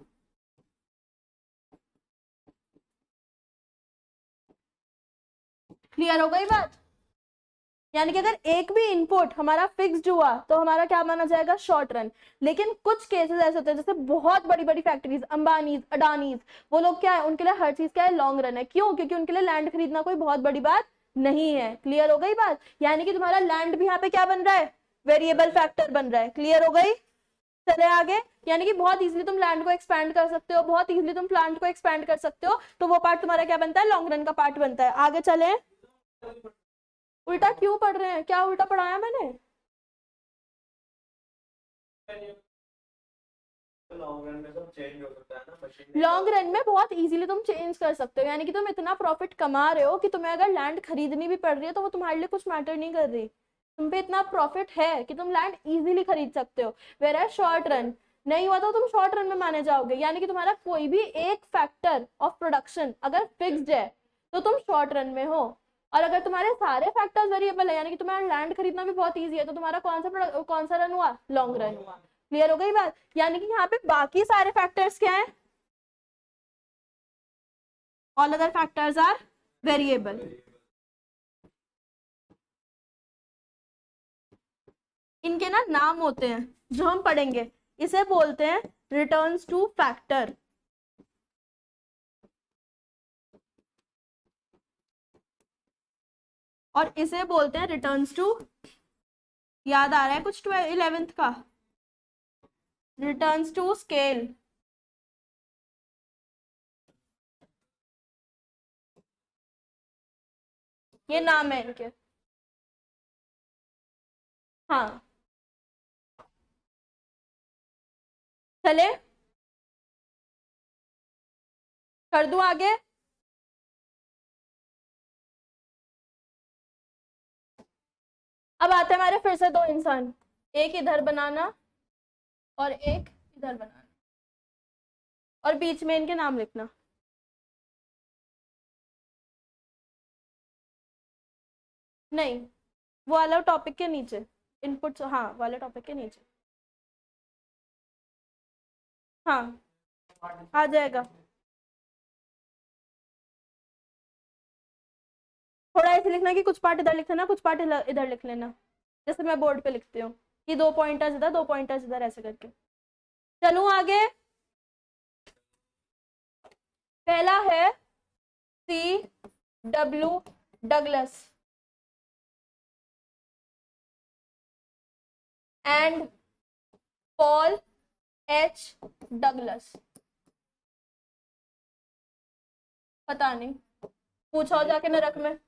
क्लियर हो गई बात? यानी कि अगर एक भी इनपुट हमारा फिक्स्ड हुआ तो हमारा क्या माना जाएगा? Short run. लेकिन कुछ केसेस ऐसे होते हैं, जैसे बहुत बड़ी बड़ी फैक्ट्रीज, अंबानीज, अडानीज, वो लोग क्या है, उनके लिए हर चीज क्या है? लॉन्ग रन है। क्यों? क्योंकि उनके लिए लैंड खरीदना कोई बहुत बड़ी बात नहीं है। क्लियर हो गई बात? यानी कि तुम्हारा लैंड भी यहाँ पे क्या बन रहा है? वेरिएबल फैक्टर बन रहा है। क्लियर हो गई? चले आगे। यानी कि बहुत इजीली तुम लैंड को एक्सपैंड कर सकते हो, बहुत इजीली तुम प्लांट को एक्सपैंड कर सकते हो, तो वो पार्ट तुम्हारा क्या बनता है? लॉन्ग रन का पार्ट बनता है। आगे चले। उल्टा क्यों पढ़ रहे हैं? क्या उल्टा पढ़ाया मैंने? लॉन्ग रन में सब चेंज हो सकता है ना, मशीन लॉन्ग रन में बहुत इजीली तुम चेंज कर सकते हो। यानी कि तुम इतना प्रॉफिट कमा रहे हो कि तुम्हें अगर लैंड खरीदनी भी पड़ रही है तो वो तुम्हारे लिए कुछ मैटर नहीं कर रही। तुम पे इतना प्रॉफिट है कि तुम लैंड इजीली खरीद सकते हो। वेयर शॉर्ट रन नहीं हुआ तो तुम शॉर्ट रन में माने जाओगे। यानी कि तुम्हारा कोई भी एक फैक्टर ऑफ प्रोडक्शन अगर फिक्स्ड है तो तुम शॉर्ट रन में हो। और अगर तुम्हारे सारे फैक्टर्स वेरिएबल है, यानी कि तुम्हारा लैंड खरीदना भी बहुत ईजी है, तो तुम्हारा कौन सा रन हुआ? लॉन्ग रन हुआ। क्लियर हो गई बात? यानी कि यहाँ पे बाकी सारे फैक्टर्स क्या है? All other factors are variable. इनके ना नाम होते हैं जो हम पढ़ेंगे, इसे बोलते हैं रिटर्न्स टू फैक्टर। और इसे बोलते हैं रिटर्न्स टू, याद आ रहा है कुछ 11th का? Returns to scale. ये नाम है इनके। हाँ, चले कर दूं आगे? अब आते हैं हमारे फिर से दो इंसान, एक इधर बनाना और एक इधर बनाना, और बीच में इनके नाम लिखना। नहीं, वो वाला टॉपिक के नीचे, इनपुट, हाँ वाले टॉपिक के नीचे। हाँ, आ जाएगा। थोड़ा ऐसे लिखना कि कुछ पार्ट इधर लिख लेना, कुछ पार्ट इधर लिख लेना, जैसे मैं बोर्ड पे लिखती हूँ कि 2 पॉइंटर्स इधर, 2 पॉइंटर्स इधर, ऐसे करके। चलूं आगे? पहला है C W Douglas and Paul H Douglas. पता नहीं, पूछो जाके नरक में।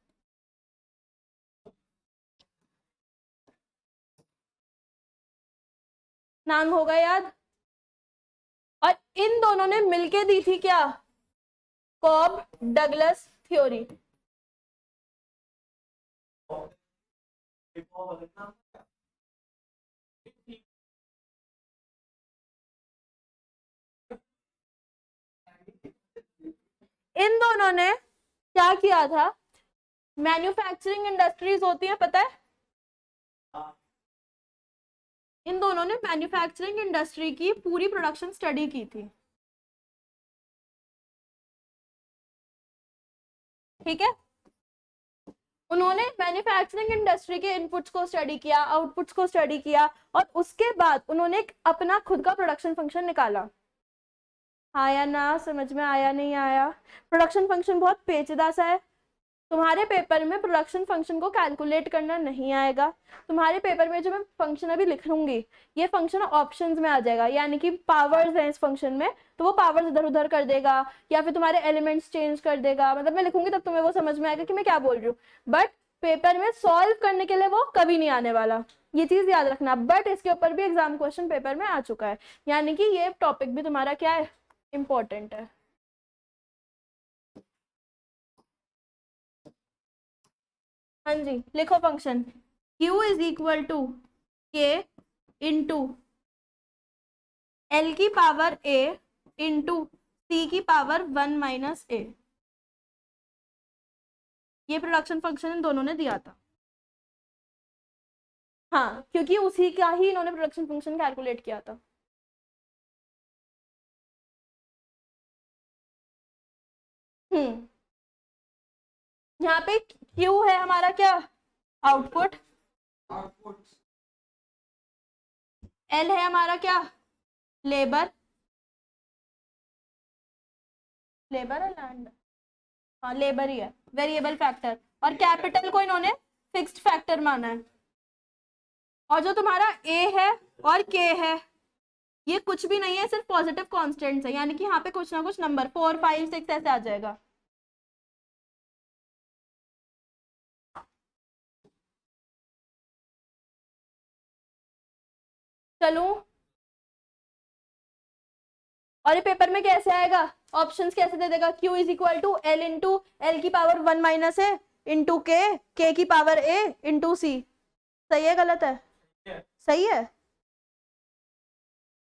नाम होगा याद। और इन दोनों ने मिलके दी थी क्या, कॉब डगलस थ्योरी। इन दोनों ने क्या किया था, मैन्युफैक्चरिंग इंडस्ट्रीज होती है पता है, इन दोनों ने मैन्युफैक्चरिंग इंडस्ट्री की पूरी प्रोडक्शन स्टडी की थी। ठीक है, उन्होंने मैन्युफैक्चरिंग इंडस्ट्री के इनपुट्स को स्टडी किया, आउटपुट्स को स्टडी किया, और उसके बाद उन्होंने एक अपना खुद का प्रोडक्शन फंक्शन निकाला। आया ना, समझ में आया नहीं आया? प्रोडक्शन फंक्शन बहुत पेचीदा सा है, तुम्हारे पेपर में प्रोडक्शन फंक्शन को कैलकुलेट करना नहीं आएगा। तुम्हारे पेपर में जो मैं फंक्शन अभी लिख लूंगी, ये फंक्शन ऑप्शंस में आ जाएगा, यानी कि पावर्स हैं इस फंक्शन में, तो वो पावर्स इधर उधर कर देगा या फिर तुम्हारे एलिमेंट्स चेंज कर देगा। मतलब मैं लिखूंगी तब तुम्हें वो समझ में आएगा कि मैं क्या बोल रही हूँ, बट पेपर में सॉल्व करने के लिए वो कभी नहीं आने वाला, ये चीज याद रखना। बट इसके ऊपर भी एग्जाम क्वेश्चन पेपर में आ चुका है, यानी कि ये टॉपिक भी तुम्हारा क्या है, इंपॉर्टेंट है। हाँ जी, लिखो function Q is equal to K into L की पावर ए इंटू सी की पावर 1 - a। ये प्रोडक्शन फंक्शन इन दोनों ने दिया था। हाँ, क्योंकि उसी का ही इन्होंने प्रोडक्शन फंक्शन कैलकुलेट किया था। हम्म, यहाँ पे Q है हमारा क्या, आउटपुट, L है हमारा क्या, लेबर, लेबर है लैंड, हाँ लेबर ही है, वेरिएबल फैक्टर, और कैपिटल को इन्होंने फिक्स्ड फैक्टर माना है। और जो तुम्हारा A है और K है, ये कुछ भी नहीं है, सिर्फ पॉजिटिव कॉन्स्टेंट्स है, यानी कि यहाँ पे कुछ ना कुछ नंबर 4 5 6 ऐसे आ जाएगा। चलो, और ये पेपर में कैसे आएगा, ऑप्शंस कैसे दे देगा, Q is equal to L into L की पावर 1 - a इंटू के की पावर a इंटू सी। सही है गलत है? सही है।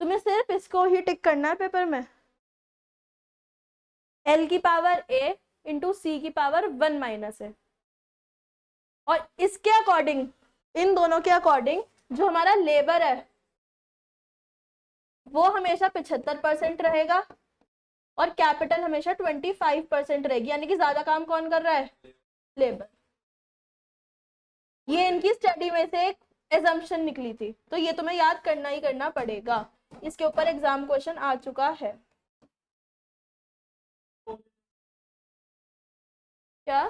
तुम्हें सिर्फ इसको ही टिक करना है पेपर में, एल की पावर a इंटू सी की पावर 1 - a। और इसके अकॉर्डिंग, इन दोनों के अकॉर्डिंग, जो हमारा लेबर है वो हमेशा 75% रहेगा और कैपिटल हमेशा 25% रहेगी, यानी कि ज्यादा काम कौन कर रहा है, लेबर। ये इनकी स्टडी में से एक एजम्पशन निकली थी, तो ये तुम्हें याद करना ही करना पड़ेगा, इसके ऊपर एग्जाम क्वेश्चन आ चुका है। क्या,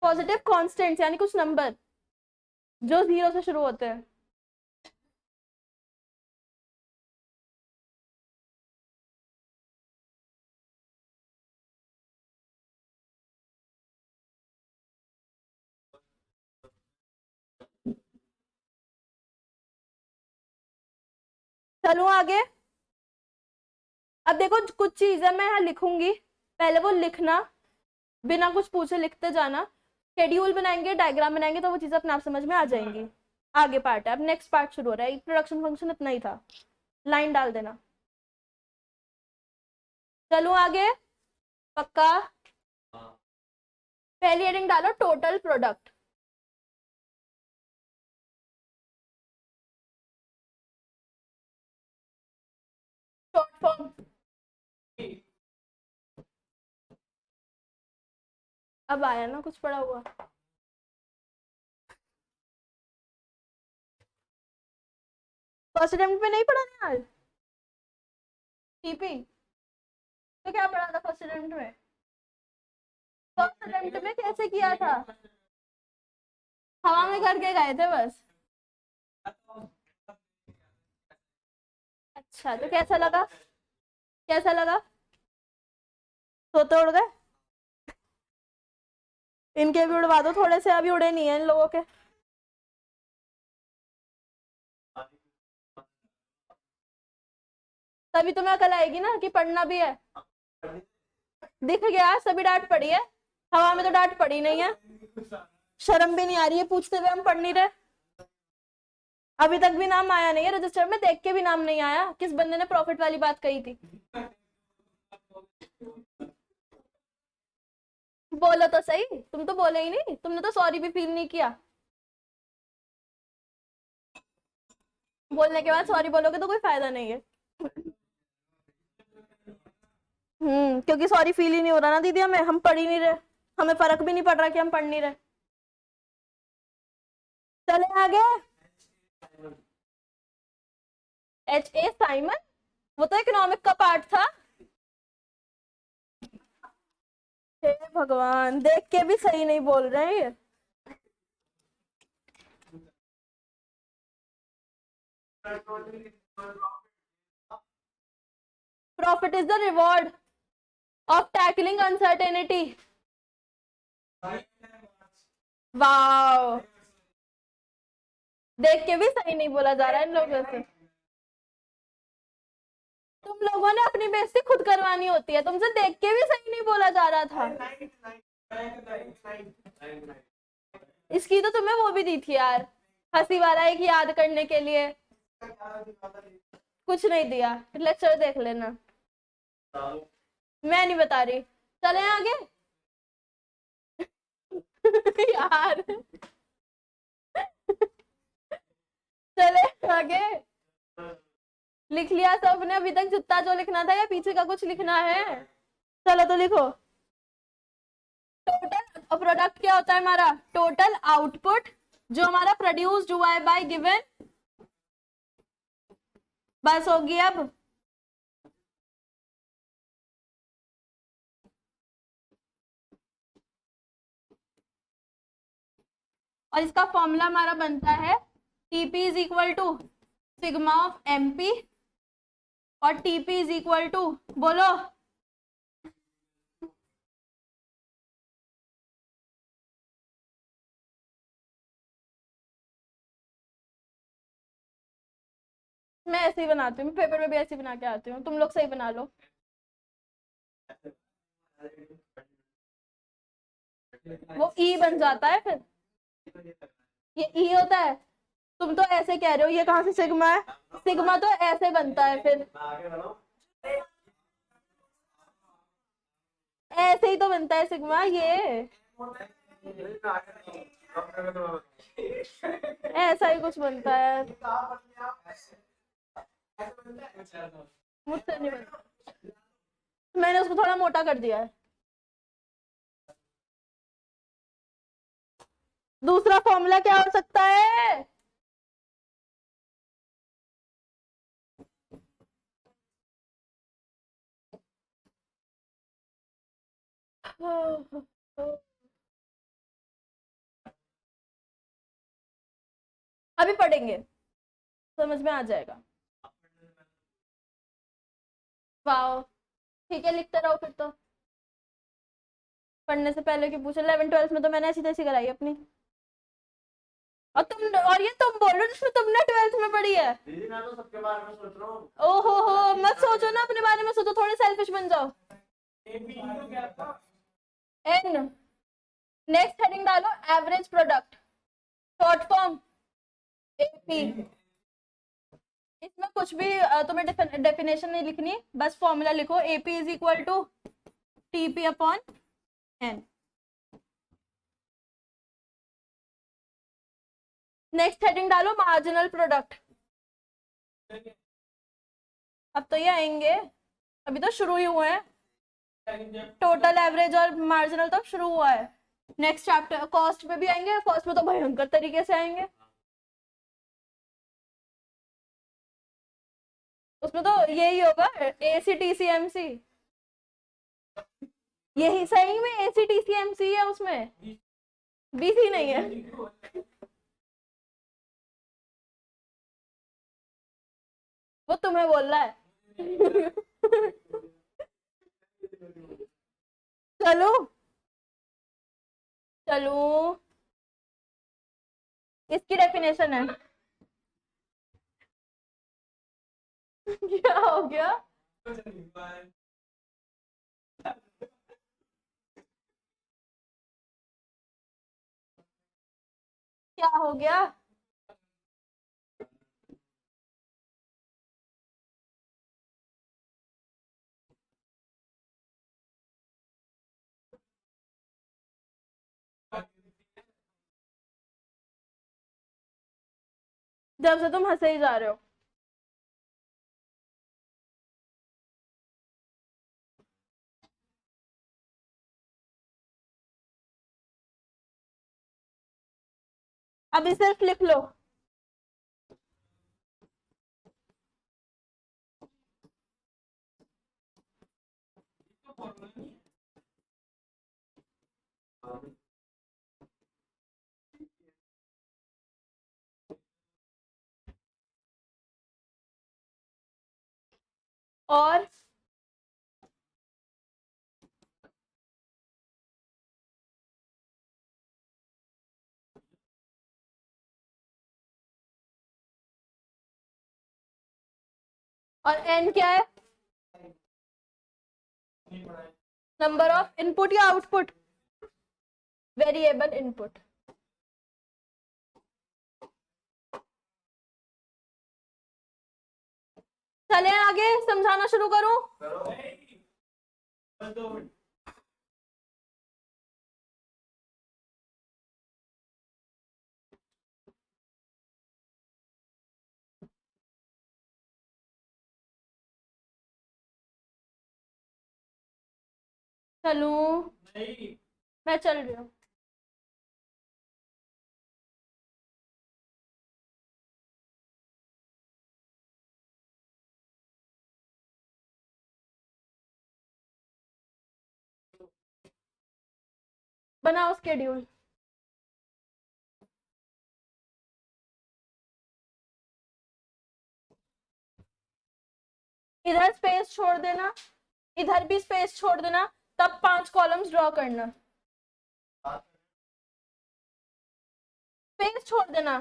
पॉजिटिव कॉन्स्टेंट्स यानी कुछ नंबर जो 0 से शुरू होते हैं। चलो आगे। अब देखो कुछ चीजें मैं यहाँ लिखूंगी, पहले वो लिखना, बिना कुछ पूछे लिखते जाना। शेड्यूल बनाएंगे, डायग्राम बनाएंगे, तो वो चीजें अपने आप समझ में आ जाएंगी। आगे पार्ट है, अब नेक्स्ट पार्ट शुरू हो रहा है। प्रोडक्शन फंक्शन इतना ही था, लाइन डाल देना। चलो आगे, पक्का। पहली हेडिंग डालो टोटल प्रोडक्ट। शॉर्ट फॉर्म, अब आया ना कुछ पड़ा हुआ। फर्स्ट अटेम्प्ट में नहीं पढ़ा ना यार, टीपी तो क्या पढ़ा था फर्स्ट अटेम्प्ट में? फर्स्ट अटेम्प्ट में कैसे किया था? हवा में करके गए थे बस। अच्छा, तो कैसा लगा? कैसा लगा? सोते उड़ गए? इनके भी उड़वा दो थोड़े से, अभी उड़े नहीं है इन लोगों के। तभी तुम्हें अकल आएगी ना कि पढ़ना भी है। दिख गया, सभी डांट पड़ी है, हवा में तो डांट पड़ी नहीं है। शर्म भी नहीं आ रही है पूछते हुए हम पढ़ नहीं रहे। अभी तक भी नाम आया नहीं है रजिस्टर में, देख के भी नाम नहीं आया। किस बंदे ने प्रॉफिट वाली बात कही थी? बोलो तो सही, तुम तो बोले ही नहीं, तुमने तो सॉरी भी फील नहीं किया। बोलने के बाद सॉरी बोलोगे तो कोई फायदा नहीं है। क्योंकि सॉरी फील ही नहीं हो रहा ना दीदी, हमें, हम पढ़ ही नहीं रहे, हमें फर्क भी नहीं पड़ रहा कि हम पढ़ नहीं रहे। चले आगे। H.A. साइमन, वो तो इकोनॉमिक का पार्ट था। हे भगवान, देख के भी सही नहीं बोल रहे हैं। Profit is the reward of tackling uncertainty. Wow, देख के भी सही नहीं बोला जा रहा है इन लोगों से। तुम लोगों ने अपनी बेइज्जती खुद करवानी होती है, तुमसे देख के भी सही नहीं बोला जा रहा था। इसकी तो तुम्हें वो भी दी थी यार, हंसी वाला एक याद करने के लिए। कुछ नहीं दिया, लेक्चर देख लेना, मैं नहीं बता रही। चले आगे। यार चले आगे। लिख लिया सबने अभी तक जितना जो लिखना था, या पीछे का कुछ लिखना है? चलो तो लिखो। टोटल प्रोडक्ट क्या होता है हमारा? टोटल आउटपुट जो हमारा प्रोड्यूस्ड हुआ है बाय गिवन। बस होगी अब। और इसका फॉर्मूला हमारा बनता है TP is equal to sigma of MP, और टीपी इज इक्वल टू, बोलो, मैं ऐसे ही बनाती हूँ, पेपर में भी ऐसे ही बना के आती हूँ, तुम लोग सही बना लो। वो ई बन जाता है फिर, ये ई होता है। तुम तो ऐसे कह रहे हो, ये कहाँ से सिग्मा है? सिग्मा तो ऐसे बनता है फिर, ऐसे ही तो बनता है सिग्मा, ये ऐसा ही कुछ बनता है। मुझसे नहीं बनता, मैंने उसको थोड़ा मोटा कर दिया है। दूसरा फॉर्मूला क्या हो सकता है? अभी पढ़ेंगे, समझ में आ जाएगा। वाओ, ठीक है, लिखते रहो फिर तो। पढ़ने से पहले क्यों पूछा? 11 12 में तो मैंने ऐसी तैसी कराई अपनी। और ये तुम बोल रहे हो जिसमें तुमने 12th में पढ़ी है। दीदी मैं तो सबके बारे में सोच रहा हूँ। ओहो हो, मत सोचो ना अपने बारे में, सोचो, थोड़े सेल्फिश बन जाओ। एन, नेक्स्ट हेडिंग डालो average product, short form AP. इसमें कुछ भी तुम्हें डेफिनेशन नहीं लिखनी, बस फॉर्मूला लिखो, AP is equal to TP upon N. Next heading डालो मार्जिनल प्रोडक्ट। अब तो ये आएंगे, अभी तो शुरू ही हुए हैं। टोटल, एवरेज और मार्जिनल तो शुरू हुआ है। नेक्स्ट चैप्टर कॉस्ट में भी आएंगे, कॉस्ट में तो भयंकर तरीके से आएंगे, उसमें तो यही होगा, एसी टीसी एमसी। यही सही में ACTCMC है, उसमें BC नहीं है। वो तुम्हें बोल रहा है। चलो चलो, इसकी डेफिनेशन है। क्या हो गया? क्या हो गया? जब से तुम हंसे ही जा रहे हो। अभी सिर्फ लिख लो। और N क्या है? नंबर ऑफ इनपुट या आउटपुट? Variable input. चले आगे, समझाना शुरू करूं? चलूं? मैं चल रही हूँ। बनाओ स्केड्यूल। इधर स्पेस छोड़ देना, इधर भी स्पेस छोड़ देना, तब 5 कॉलम्स ड्रॉ करना। स्पेस छोड़ देना,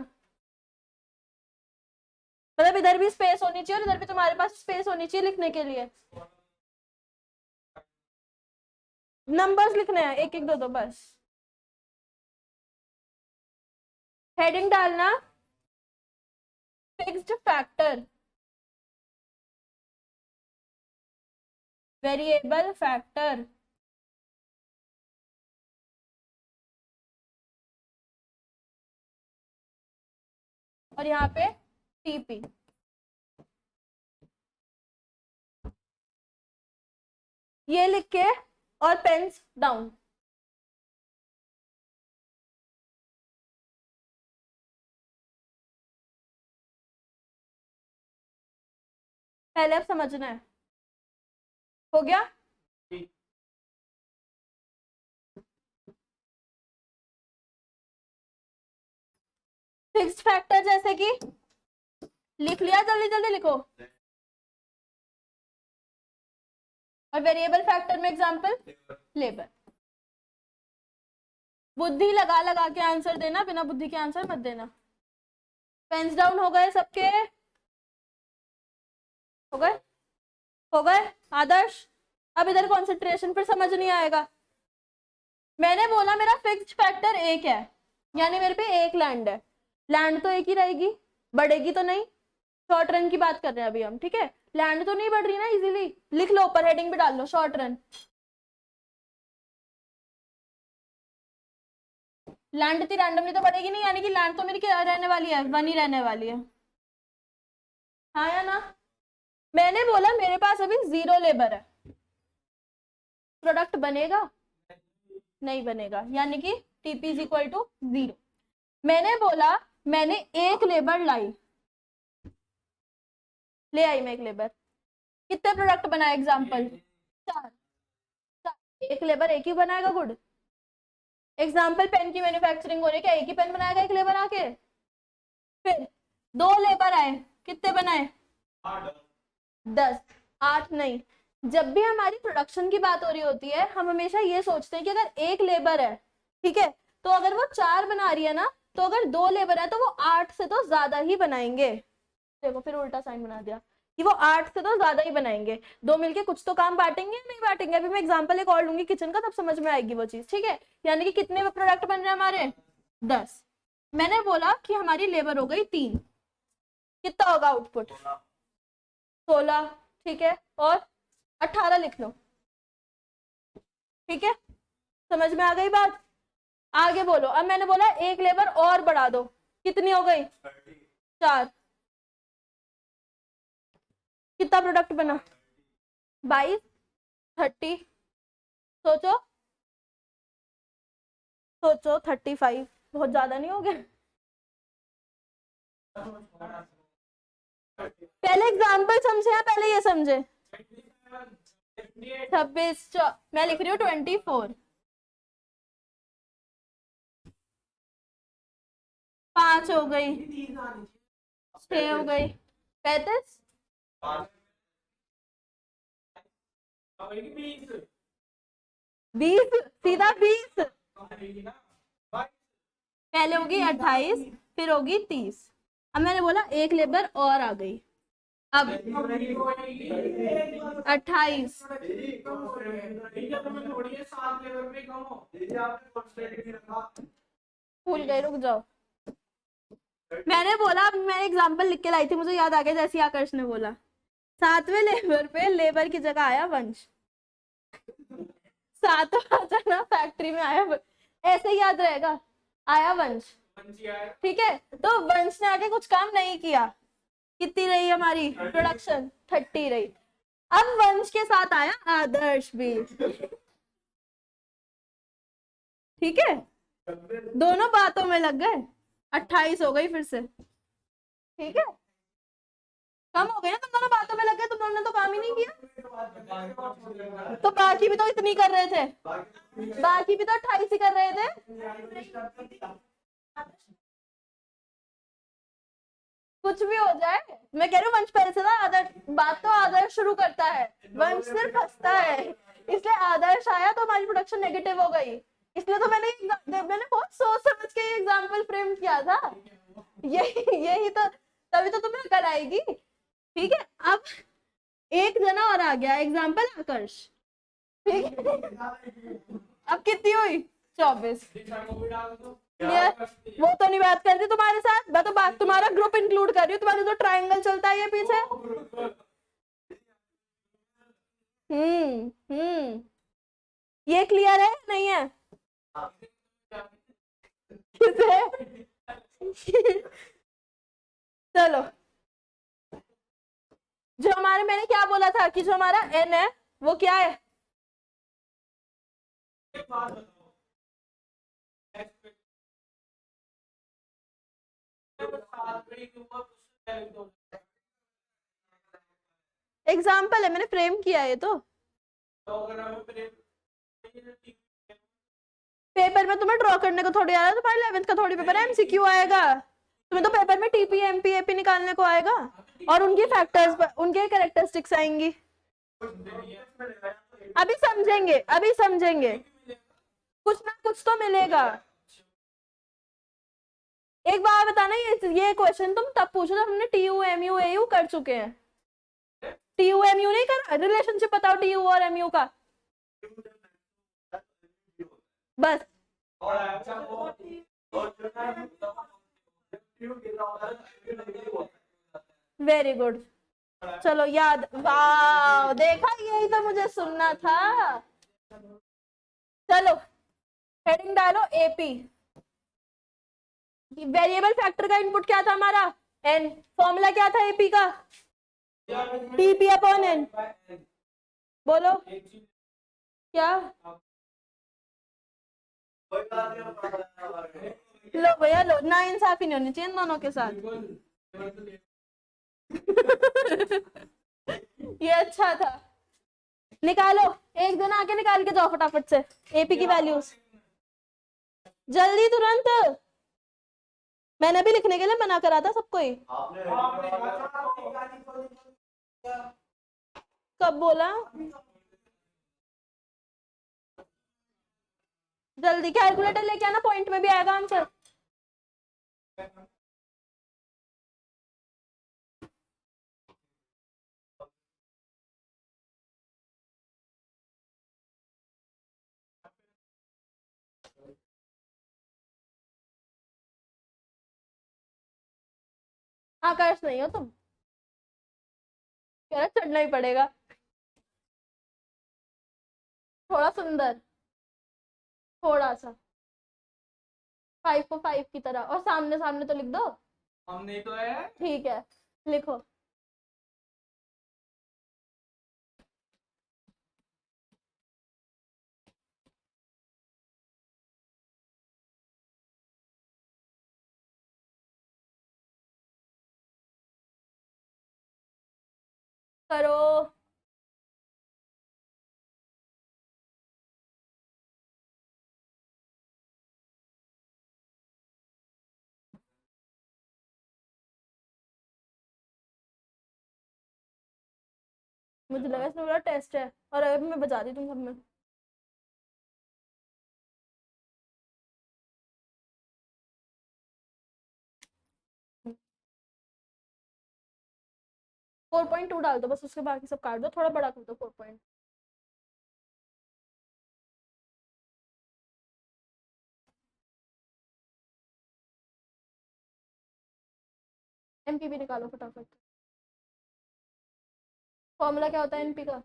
मतलब इधर भी स्पेस होनी चाहिए और इधर भी तुम्हारे पास स्पेस होनी चाहिए लिखने के लिए। नंबर्स लिखने हैं, 1 1 2 2 बस। हेडिंग डालना फिक्स्ड फैक्टर, वेरिएबल फैक्टर। और यहाँ पे TP। ये लिख के और पेन्स डाउन। पहले अब समझना है। हो गया? फिक्स्ड फैक्टर जैसे कि लिख लिया, जल्दी जल्दी लिखो। और वेरिएबल फैक्टर में एग्जांपल लेबर। बुद्धि लगा लगा के आंसर देना, बिना बुद्धि के आंसर मत देना। पेन्स डाउन हो गए सबके? हो गए? हो गए आदर्श? अब इधर कॉन्सेंट्रेशन पर समझ नहीं आएगा। मैंने बोला मेरा फिक्स्ड फैक्टर 1 है, यानी मेरे पे 1 लैंड है। लैंड तो 1 ही रहेगी, बढ़ेगी तो नहीं। शॉर्ट रन की बात कर रहे हैं अभी हम, ठीक है? लैंड तो नहीं बढ़ रही ना इजीली। लिख लो, ऊपर हेडिंग भी डाल लो, शॉर्ट रन। लैंड इतनी रैंडमली तो बढ़ेगी नहीं, यानी कि लैंड तो मेरी क्या रहने वाली है? 1 ही रहने वाली है। हाँ या ना? मैंने बोला मेरे पास अभी 0 लेबर है, प्रोडक्ट बनेगा? नहीं बनेगा, यानी कि TP इज इक्वल टू 0। मैंने बोला मैंने 1 लेबर लाई, ले आई मैं 1 लेबर। कितने प्रोडक्ट बनाए? एग्जाम्पल 4। एक लेबर एक ही बनाएगा गुड। एग्जाम्पल, पेन की मैन्युफैक्चरिंग हो रही है, क्या एक ही पेन बनाएगा एक लेबर आके? फिर 2 लेबर आए, कितने बनाए? 10। 8 नहीं। जब भी हमारी प्रोडक्शन की बात हो रही होती है, हम हमेशा ये सोचते हैं कि अगर एक लेबर है, ठीक है, तो अगर वो 4 बना रही है ना, तो अगर 2 लेबर है तो वो 8 से तो ज्यादा ही बनाएंगे। देखो फिर उल्टा साइन बना दिया कि वो 8 से तो ज्यादा ही बनाएंगे। 2 मिलके कुछ तो काम बांटेंगे, नहीं बांटेंगे? अभी मैं एग्जांपल एक और लूंगी किचन का, तब समझ में आएगी वो चीज, ठीक है। यानी कि कितने प्रोडक्ट बन रहे हैं हमारे? 10। मैंने बोला कि हमारी लेबर हो गई 3, कितना होगा आउटपुट? 16, ठीक है, और 18 लिख लो, ठीक है। समझ में आ गई बात? आगे बोलो। अब मैंने बोला एक लेबर और बढ़ा दो, कितनी हो गई? 4। कितना प्रोडक्ट बना? 22, 30, सोचो सोचो, 35 बहुत ज्यादा नहीं हो गया? पहले एग्जाम्पल समझे या पहले ये समझे? 26, मैं लिख रही हूँ 24। 5 हो गई, 6 हो गई, 35, 20, सीधा 20। पहले होगी 28, फिर होगी 30। अब मैंने बोला एक लेबर और आ गई, अब 28। भूल गए, रुक जाओ। मैंने बोला, मैंने एग्जाम्पल लिख के लाई थी, मुझे याद आ गया जैसे आकर्ष ने बोला। 7वें लेबर पे लेबर की जगह आया वंश। 7वां जना फैक्ट्री में आया, ऐसे ही याद रहेगा, आया वंश, ठीक है। तो वंश ने आके कुछ काम नहीं किया, कितनी रही हमारी प्रोडक्शन? 30 रही। अब वंश के साथ आया आदर्श भी, ठीक है, दोनों बातों में लग गए, 28 हो गई फिर से, ठीक है। कम हो गई ना, तुम दोनों बातों में लग गए, तुम दोनों ने तो काम ही नहीं किया। तो बाकी भी तो इतनी कर रहे थे, बाकी भी तो 28 ही कर रहे थे। कुछ भी हो जाए, मैं कह रही हूँ वंश पहले से था, आदर्श, बात तो आदर्श शुरू करता है, वंश सिर्फ हंसता है, इसलिए आदर्श आया तो हमारी प्रोडक्शन नेगेटिव हो गई। इसलिए तो मैंने बहुत सोच समझ के एग्जाम्पल फ्रेम किया था, यही तो, तभी तो तुम्हें अकल आएगी, ठीक है। अब एक जना और आ गया, एग्जाम्पल आकर्ष, ठीक है। अब कितनी हुई? 24। वो तो नहीं बात करती तुम्हारे साथ, मैं तो बात तुम्हारा ग्रुप इंक्लूड कर रही हूँ, तुम्हारा जो ट्रायंगल चलता है ये पीछे। ये क्लियर है नहीं है? चलो, जो हमारे, मैंने क्या बोला था कि जो हमारा n है वो क्या है? एग्जाम्पल है, मैंने फ्रेम किया है तो। पेपर में तुम्हें ड्रॉ करने को थोड़ी आ रहा है, तुम्हारे 11th का थोड़ी पेपर है, एमसीक्यू आएगा। तुम्हें तो पेपर में टीपी एमपी एपी निकालने को आएगा, और उनके फैक्टर्स, उनके कैरेक्टरिस्टिक्स आएंगी। अभी समझेंगे, अभी समझेंगे, कुछ ना कुछ तो मिलेगा। एक बार बताना, ये क्वेश्चन तुम तब पूछो जब हमने टीयू एमयू एयू कर चुके हैं। टीयू एमयू नहीं कर, रिलेशनशिप बताओ टीयू और एमयू का, बस। वेरी गुड, चलो याद, वाह देखा, यही तो मुझे सुनना था। चलो हेडिंग डालो एपी। वेरिएबल फैक्टर का इनपुट क्या था हमारा? एन। फॉर्मूला क्या था एपी का? TP upon N. बोलो क्या? लो भैया लो, ना इंसाफी नहीं होनी चाहिए दोनों के साथ। ये अच्छा था। निकालो, एक दिन आके निकाल के जाओ फटाफट से एपी की वैल्यूज, जल्दी तुरंत। मैंने भी लिखने के लिए मना करा था सबको ही। कब बोला? जल्दी कैलकुलेटर लेके आना, पॉइंट में भी आएगा आंसर। आकाश नहीं हो तुम? कह रहा चढ़ना ही पड़ेगा। थोड़ा सुंदर, थोड़ा सा 5 को 5 की तरह, और सामने सामने तो लिख दो। हमने तो है। ठीक है, लिखो। करो। मुझे लगा इसमें बड़ा टेस्ट है, और अभी मैं बजा दी तुम सब में। फोर पॉइंट टू डाल दो बस, उसके बाकी सब काट दो, थोड़ा बड़ा कर दो 4 पॉइंट। एमपी भी निकालो फटाफट। फॉर्मूला क्या होता है एमपी का?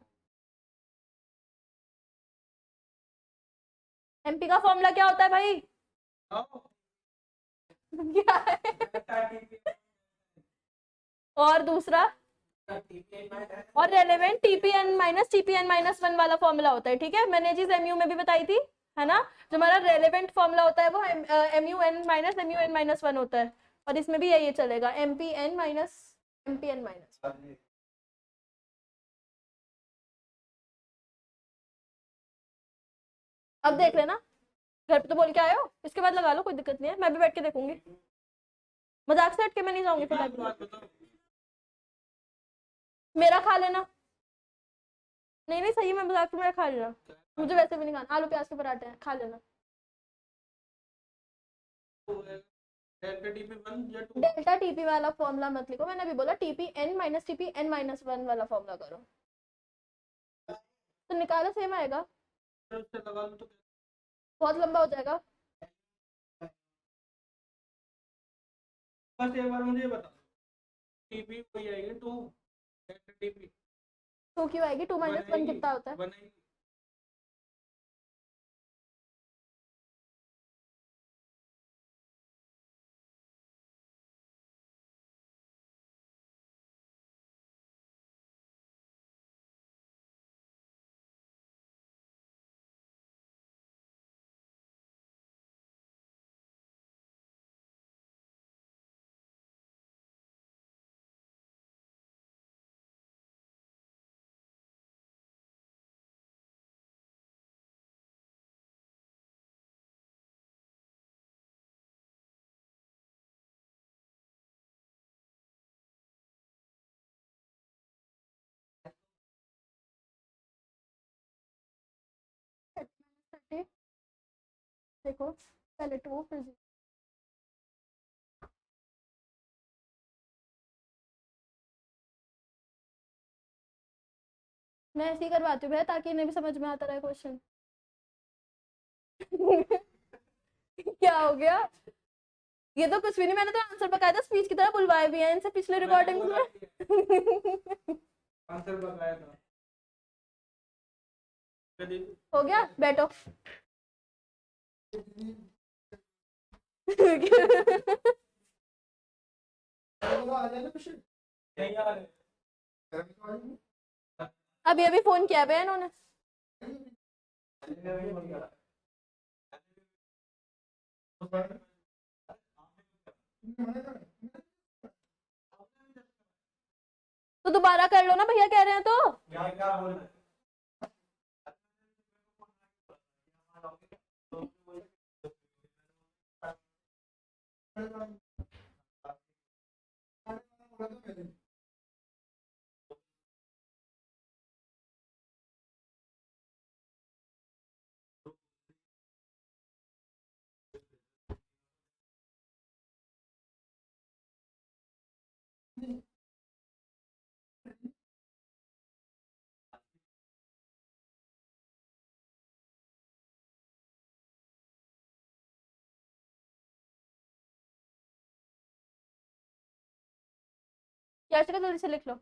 एमपी का फॉर्मूला क्या होता है भाई? क्या है? और दूसरा, और relevant TPN minus TPN minus 1 वाला फॉर्मूला होता है, ठीक है? मैंने ये चीज एमयू में भी बताई थी, है ना? जो हमारा रेलेवेंट फॉर्मूला होता है वो एमयू एन माइनस 1 होता है, और इसमें भी यही चलेगा, एमपीएन माइनस एमपीएन माइनस। अब देख लेना, घर पे तो बोल के आए हो, इसके बाद लगा लो, कोई दिक्कत नहीं है, मैं भी बैठ के देखूंगी। मजाक से हट के मैं नहीं जाऊंगी फिर। मेरा खा लेना। नहीं नहीं सही में मजाक से, मेरा खा लेना, मुझे वैसे भी नहीं खाना, आलू प्याज के पराठे हैं, खा लेना। डेल्टा टीपी वाला फॉर्मूला मत लिखो, मैंने अभी बोला टीपी एन माइनस 1 वाला फॉर्मूला करो, तो निकालो सेम आएगा। बहुत लंबा हो जाएगा। बस एक बार मुझे बता, टीपी वही आएगी 2, टीपी 2 क्यों आएगी? 2 माइनस 1 कितना होता है? बनेगी। देखो पहले 2 फिर 0। मैं ऐसे ही करवाती हूँ भैया, ताकि इन्हें भी समझ में आता रहे क्वेश्चन। क्या हो गया? ये तो कुछ भी नहीं, मैंने तो आंसर बताया था, स्पीच की तरह बुलवाए भी हैं इनसे पिछले रिकॉर्डिंग में। आंसर बताया था। हो गया, बैठो। अभी अभी फोन किया भैया इन्होंने। तो दोबारा कर लो ना, भैया कह रहे हैं तो। क्या बोल रहे याशिका जल्दी से लिख लो।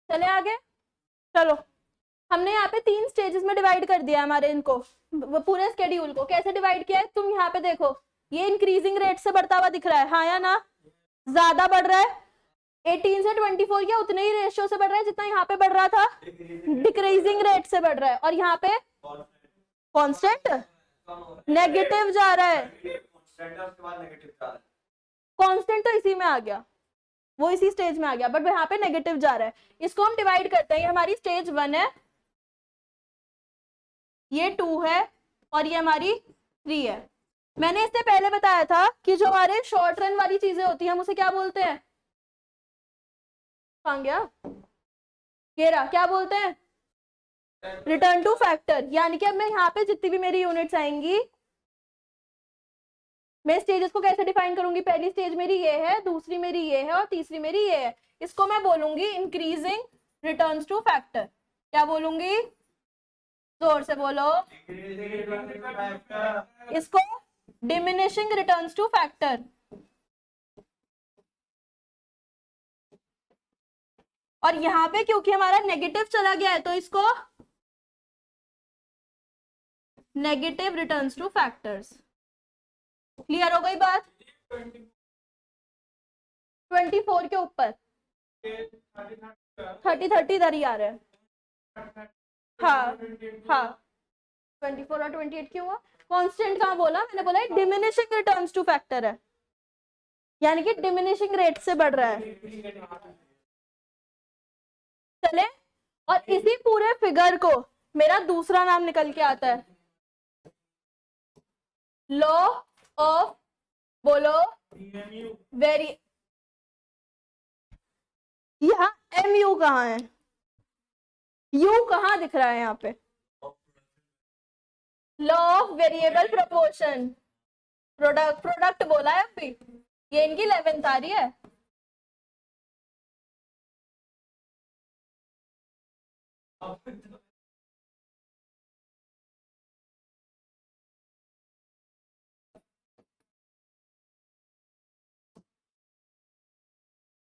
चले आगे, चलो। हमने यहाँ पे 3 स्टेजेस में डिवाइड कर दिया हमारे इनको, पूरे स्केड्यूल को। कैसे डिवाइड किया है तुम यहाँ पे देखो, ये इंक्रीजिंग रेट से बढ़ता हुआ दिख रहा है, हाँ या ना? ज्यादा बढ़ रहा है, 18 से 24 क्या उतने ही रेशियो से बढ़ रहा है जितना यहाँ पे बढ़ रहा था, डिक्रीजिंग रेट से बढ़ रहा है। और यहाँ पे कांस्टेंट नेगेटिव जा रहा है, कांस्टेंट तो इसी में आ गया, वो इसी स्टेज में आ गया, बट यहाँ पे नेगेटिव जा रहा है। इसको हम डिवाइड करते हैं, ये हमारी स्टेज 1 है, ये 2 है, और ये हमारी 3 है। मैंने इससे पहले बताया था कि जो हमारे शॉर्ट रन वाली चीजें होती हैं हम उसे क्या बोलते हैं? कहाँ गया ये रहा, क्या बोलते हैं? Return two factor. यानी कि अब मैं यहाँ पे जितनी भी मेरी यूनिट्स आएंगी, मैं स्टेजेस को कैसे डिफाइन करूंगी? पहली स्टेज मेरी ये है, दूसरी मेरी ये है, और तीसरी मेरी ये है। इसको मैं बोलूंगी इंक्रीजिंग रिटर्न्स टू फैक्टर। क्या बोलूंगी? जोर से बोलो। इसको डिमिनिशिंग रिटर्न्स टू फैक्टर। और यहाँ पे क्योंकि हमारा नेगेटिव चला गया है तो इसको negative returns two factors. Clear हो गई बात? 24 के ऊपर 30 इधर ही आ रहा है। हाँ हाँ, 24 और 28 क्यों हुआ? कांस्टेंट कहाँ बोला? मैंने बोला डिमिनिशिंग रिटर्न्स टू फैक्टर है, यानी कि डिमिनिशिंग रेट से बढ़ रहा है। चले, और इसी पूरे फिगर को मेरा दूसरा नाम निकल के आता है, लॉ ऑफ, बोलो, वेरी। यहाँ एम यू कहाँ है? यू कहाँ दिख रहा है यहाँ पे? Law of variable proportion. Product बोला है अभी, ये इनकी 11th आ रही है।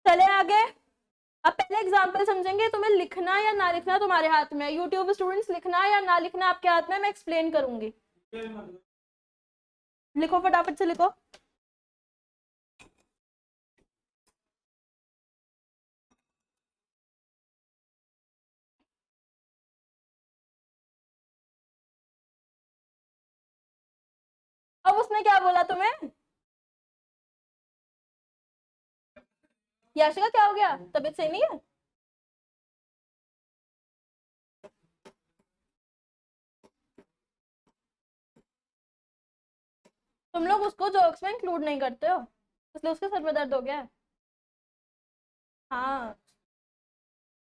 चले आगे। अब पहले एग्जांपल समझेंगे, तुम्हें लिखना या ना लिखना तुम्हारे हाथ में है। यूट्यूब स्टूडेंट्स, लिखना या ना लिखना आपके हाथ में, मैं एक्सप्लेन करूंगी। लिखो, फटाफट से लिखो। अब उसने क्या बोला तुम्हें? याशिका क्या हो गया, तबीयत सही नहीं है? तुम लोग उसको जोक्स में इंक्लूड नहीं करते हो, इसलिए उसके सर में दर्द हो गया है। हाँ,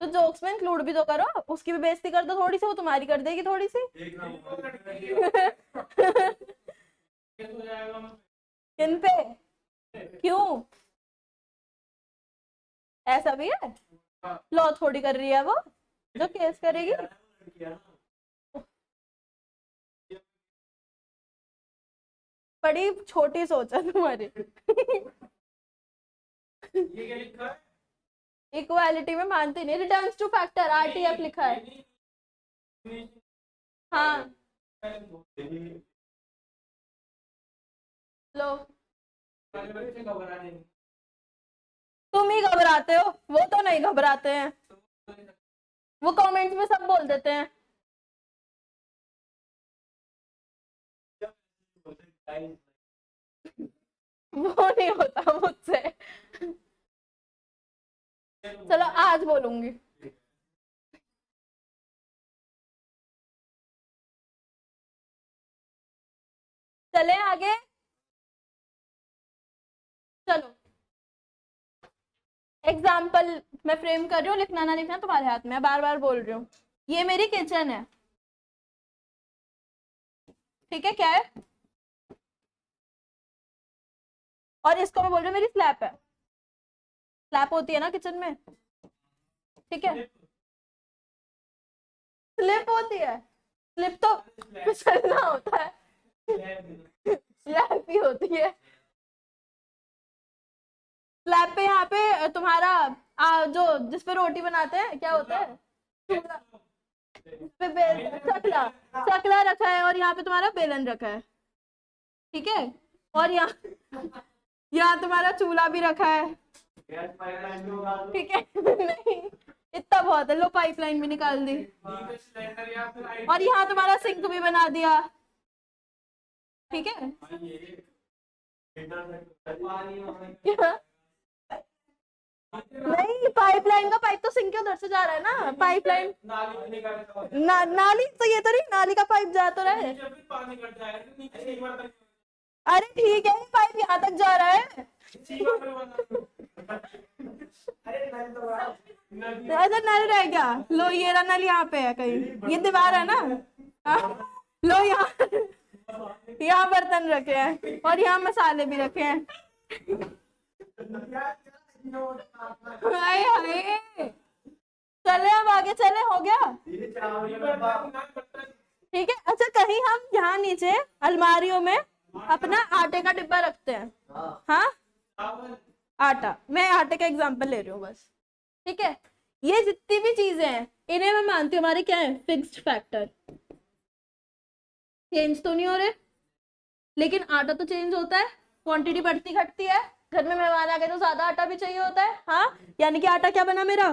तो जोक्स में इंक्लूड भी तो करो, उसकी भी बेइज्जती कर दो थोड़ी सी, वो तुम्हारी कर देगी थोड़ी सी। किन पे? क्यों? ऐसा भी है? लॉ थोड़ी कर रही है वो जो केस करेगी। बड़ी छोटी सोच है तुम्हारी। इक्वालिटी में मानती नहीं, रिटर्न्स टू फैक्टर, आरटीएफ लिखा है। हाँ लो, तुम ही घबराते हो, वो तो नहीं घबराते हैं, वो कमेंट्स में सब बोल देते हैं। वो नहीं होता मुझसे। चलो आज बोलूंगी। चले आगे। चलो एग्जाम्पल मैं फ्रेम कर रही हूँ, लिखना ना लिखना तुम्हारे हाथ में है, बार बार बोल रही हूँ। ये मेरी किचन है, ठीक है, क्या है, और इसको मैं बोल रही हूँ मेरी स्लैब है। स्लैब होती है ना किचन में, ठीक है। स्लिप होती है, स्लिप तो फिसलना होता है, स्लैब भी होती है। स्लैब पे यहाँ पे तुम्हारा जो जिसपे रोटी बनाते हैं क्या होता है, चूल्हा। पे चकला, चकला रखा है, और यहाँ पे तुम्हारा बेलन रखा है, ठीक है। और यहाँ तुम्हारा चूल्हा भी रखा है, ठीक है। नहीं, इतना बहुत है, लो पाइपलाइन भी निकाल दी। और यहाँ तुम्हारा सिंक भी बना दिया, ठीक है। नहीं, पाइपलाइन का पाइप तो सिंक के उधर से जा रहा है ना, पाइपलाइन नाली तो ये तो नहीं, नाली का पाइप जा तो रहा है। अरे ठीक है, पाइप यहाँ तक जा रहा है। अच्छा नल रह गया, लो ये रहा नल यहाँ पे है कहीं, ये दीवार है ना। लो यहाँ बर्तन रखे हैं, और यहाँ मसाले भी रखे हैं। हाय हाय, चले अब आगे चले, हो गया, ठीक है। अच्छा कहीं हम यहाँ नीचे अलमारियों में अपना आटे का डिब्बा रखते हैं, हाँ, आटा, मैं आटे का एग्जांपल ले रही हूँ बस, ठीक है। ये जितनी भी चीजें हैं इन्हें मैं मानती हूँ हमारे क्या है, फिक्स्ड फैक्टर, चेंज तो नहीं हो रहे। लेकिन आटा तो चेंज होता है, क्वांटिटी बढ़ती घटती है, घर में मेहमान आ गए तो ज्यादा आटा भी चाहिए होता है, हाँ, यानी कि आटा क्या बना मेरा,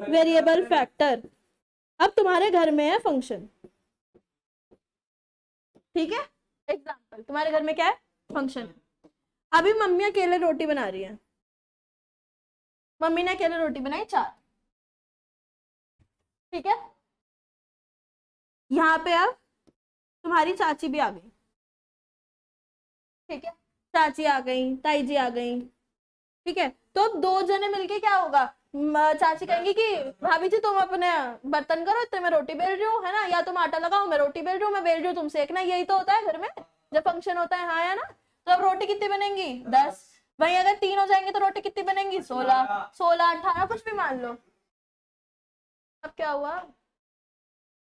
वेरिएबल फैक्टर। अब तुम्हारे घर में है फंक्शन, ठीक है, एग्जाम्पल तुम्हारे घर में क्या है, फंक्शन। अभी मम्मी अकेले रोटी बना रही है, मम्मी ने अकेले रोटी बनाई 4, ठीक है। यहाँ पे अब तुम्हारी चाची भी आ गई, ठीक है, चाची आ गई, ताई जी आ गई, ठीक है। तो अब 2 जने मिलके क्या होगा, चाची कहेंगी कि भाभी जी तुम अपने बर्तन करो, इतने मैं रोटी बेल रही हूँ, है ना, या तुम आटा लगाओ, मैं रोटी बेल रही हूँ, मैं बेल रही हूँ, तुम सेकना, यही तो होता है घर में जब फंक्शन होता है, हाँ या ना। तो अब रोटी कितनी बनेंगी, 10। वहीं अगर 3 हो जाएंगे तो रोटी कितनी बनेंगी, 16, 16, 18, कुछ भी मान लो। अब क्या हुआ,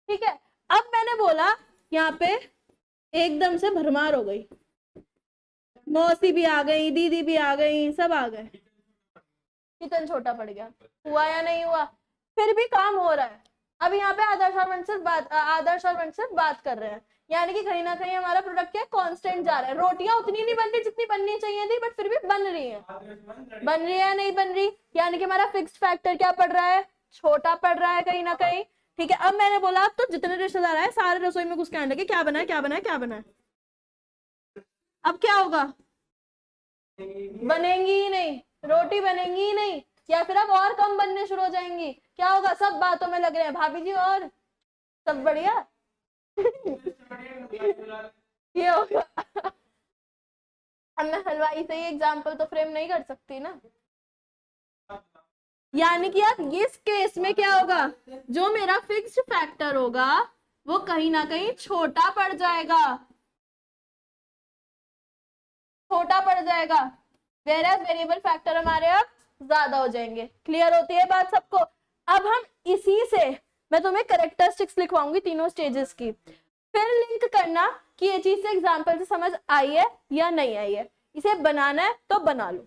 ठीक है। अब मैंने बोला यहाँ पे एकदम से भरमार हो गई, मौसी भी आ गई, दीदी भी आ गई, सब आ गए, किचन छोटा पड़ गया, हुआ या नहीं हुआ, फिर भी काम हो रहा है। अब यहाँ पे आदर्श और वंशित बात कर रहे हैं, यानी कि कहीं ना कहीं हमारा प्रोडक्ट क्या कांस्टेंट जा रहा है, रोटियां उतनी नहीं बन रही जितनी बननी चाहिए थी, बट फिर भी बन रही है, बन रही है नहीं बन रही, यानी कि हमारा फिक्स्ड फैक्टर क्या पड़ रहा है, छोटा पड़ रहा है कहीं ना कहीं, ठीक है। अब मैंने बोला अब तो जितने रिश्तेदार आए सारे रसोई में घुस के आने लगे, क्या बना है, क्या बना है, क्या बना है। अब क्या होगा, बनेंगी ही नहीं, रोटी बनेंगी ही नहीं, या फिर अब और कम बनने शुरू हो जाएंगी, क्या होगा, सब बातों में लग रहे हैं, भाभी जी और सब बढ़िया। ये होगा। अब मैं हलवाई से ही एग्जाम्पल तो फ्रेम नहीं कर सकती ना, यानी कि अब इस केस में क्या होगा, जो मेरा फिक्स्ड फैक्टर होगा वो कहीं ना कहीं छोटा पड़ जाएगा, छोटा पड़ जाएगा, वेरियस वेरिएबल फैक्टर हमारे अब ज्यादा हो जाएंगे। क्लियर होती है बात सबको। अब हम इसी से मैं तुम्हें करेक्टरिस्टिक्स लिखवाऊंगी तीनों स्टेजेस की, फिर लिंक करना कि ये चीज से एग्जाम्पल से समझ आई है या नहीं आई है, इसे बनाना है तो बना लो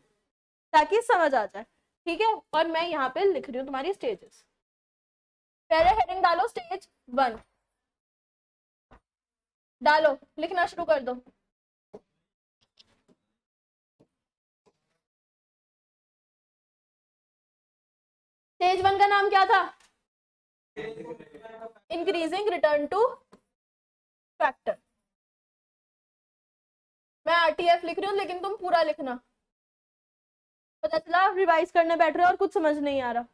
ताकि समझ आ जाए, ठीक है। और मैं यहाँ पे लिख रही हूँ तुम्हारी स्टेजेस, पहले हेडिंग डालो स्टेज 1, डालो, लिखना शुरू कर दो। स्टेज 1 का नाम क्या था, इंक्रीजिंग रिटर्न टू फैक्टर। मैं आरटीएफ लिख रही हूँ लेकिन तुम पूरा लिखना, पता चला रिवाइज करने बैठ रहे हो और कुछ समझ नहीं आ रहा।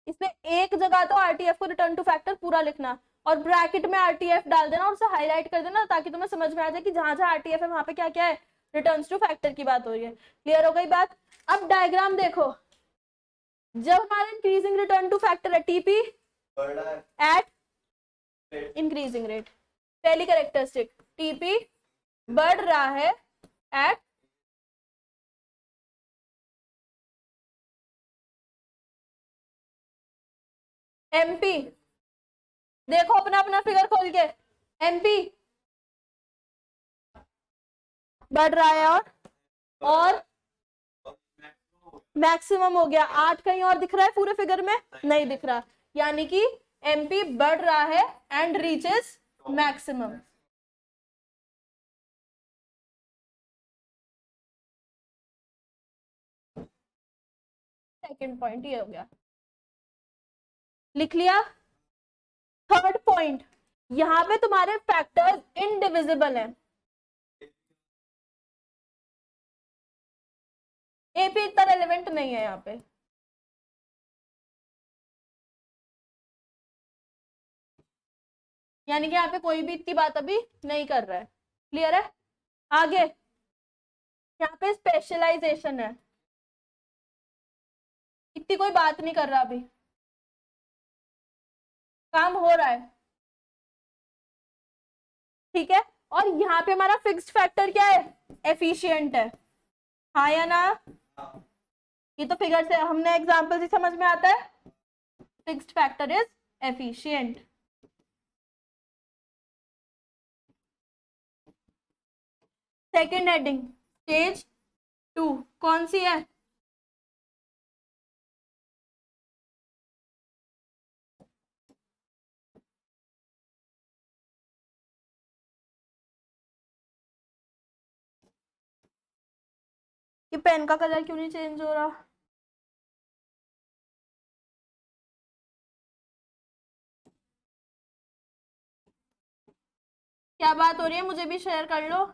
इसमें एक जगह तो आरटीएफ को रिटर्न टू फैक्टर पूरा लिखना और ब्रैकेट में आरटीएफ डाल देना और उसे हाईलाइट कर देना ताकि तुम्हें समझ में आ जाए कि जहां जहां आरटीएफ है वहां पे क्या क्या है, रिटर्न्स टू फैक्टर की बात हो रही है। क्लियर हो गई बात? अब डायग्राम देखो, जब हमारा इंक्रीजिंग रिटर्न टू फैक्टर है टीपी एट इंक्रीजिंग रेट, पहली कैरेक्टरिस्टिक टीपी बढ़ रहा है एट एमपी, देखो अपना अपना फिगर खोल के, एमपी बढ़ रहा है और मैक्सिमम हो गया। 8 कहीं और दिख रहा है पूरे फिगर में? नहीं दिख रहा, यानी कि एमपी बढ़ रहा है and reaches maximum. Second point ये हो गया, लिख लिया। थर्ड पॉइंट, यहां पे तुम्हारे फैक्टर्स इनडिविजिबल हैं। एपी इतना रेलेवेंट नहीं है यहाँ पे, यानी कि यहाँ पे कोई भी इतनी बात अभी नहीं कर रहा है। क्लियर है? आगे यहाँ पे स्पेशलाइजेशन है, इतनी कोई बात नहीं कर रहा, अभी काम हो रहा है। ठीक है, और यहाँ पे हमारा फिक्स्ड फैक्टर क्या है? एफिशिएंट है। हाँ या ना? ये तो फिगर से हमने एग्जांपल से समझ में आता है, fixed factor is efficient. Second heading stage 2 कौन सी है? ये पेन का कलर क्यों नहीं चेंज हो रहा? क्या बात हो रही है? मुझे भी शेयर कर लो,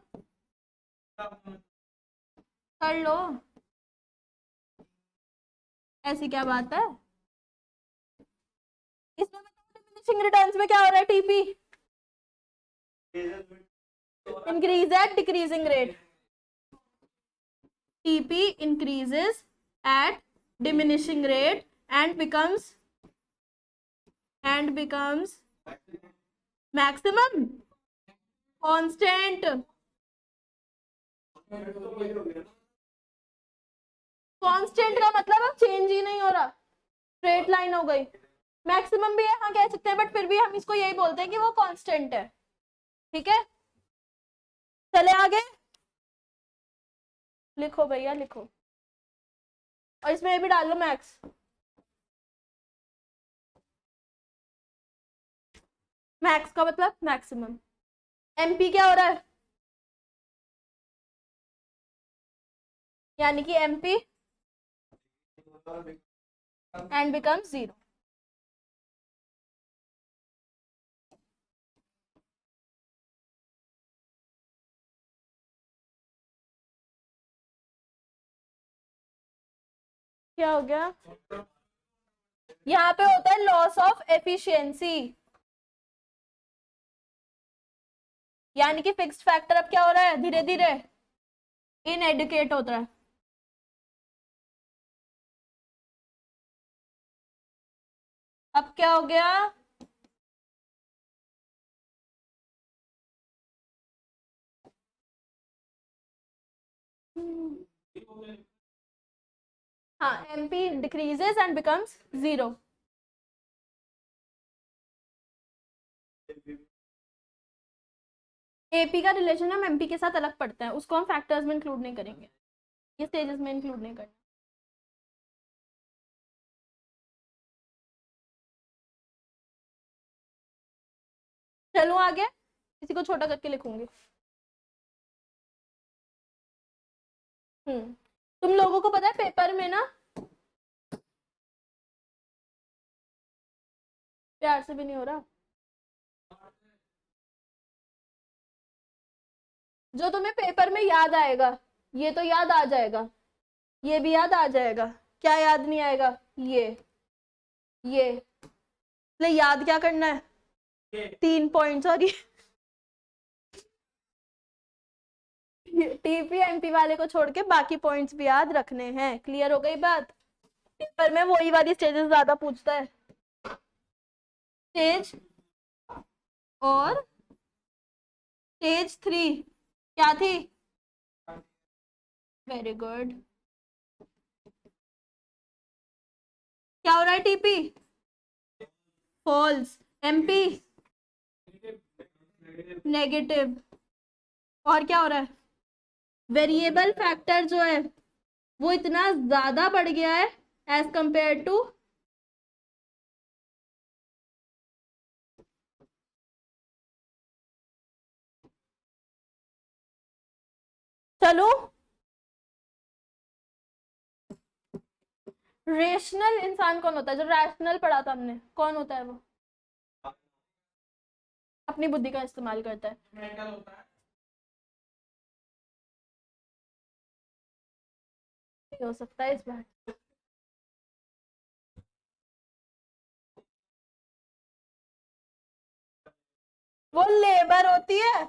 कर लो। ऐसी क्या बात है? इसमें डिमिनिशिंग रिटर्न्स में क्या हो रहा है? TP increase at decreasing rate, TP increases at diminishing rate and becomes maximum constant। Constant का मतलब अब चेंज ही नहीं हो रहा, स्ट्रेट लाइन हो गई। मैक्सिमम भी है हाँ कह सकते हैं, बट फिर भी हम इसको यही बोलते हैं कि वो कांस्टेंट है। ठीक है, चले आगे, लिखो भैया लिखो, और इसमें ये भी डाल लो मैक्स। मैक्स का मतलब मैक्सिमम। एमपी क्या हो रहा है? यानी कि एमपी एंड बिकम 0। क्या हो गया? यहाँ पे होता है लॉस ऑफ एफिशिएंसी, यानी कि फिक्स्ड फैक्टर अब क्या हो रहा है? धीरे धीरे इनएडुकेट होता है। अब क्या हो गया? हाँ, MP decreases and becomes 0। AP का रिलेशन हम एमपी के साथ अलग पढ़ते हैं, उसको हम फैक्टर्स में इंक्लूड नहीं करेंगे, ये स्टेजेस में इंक्लूड नहीं करेंगे। चलो आगे, इसी को छोटा करके लिखूंगी। तुम लोगों को पता है पेपर में ना, प्यार से भी नहीं हो रहा, जो तुम्हें पेपर में याद आएगा ये तो याद आ जाएगा, ये भी याद आ जाएगा। क्या याद नहीं आएगा? ये ले, याद क्या करना है? 3 पॉइंट्स। और टीपी एमपी वाले को छोड़ के बाकी पॉइंट्स भी याद रखने हैं। क्लियर हो गई बात? पेपर में वही वाली स्टेजेस ज्यादा पूछता है, स्टेज और स्टेज 3 क्या थी? Very good. क्या हो रहा है? TP falls, MP negative. और क्या हो रहा है? वेरिएबल फैक्टर जो है वो इतना ज्यादा बढ़ गया है एज कंपेयर टू चलो रेशनल इंसान कौन होता है? जो रैशनल पढ़ा था हमने, कौन होता है वो? अपनी बुद्धि का इस्तेमाल करता है। मेंटल होता है। हो सकता है इस बार। वो लेबर होती है।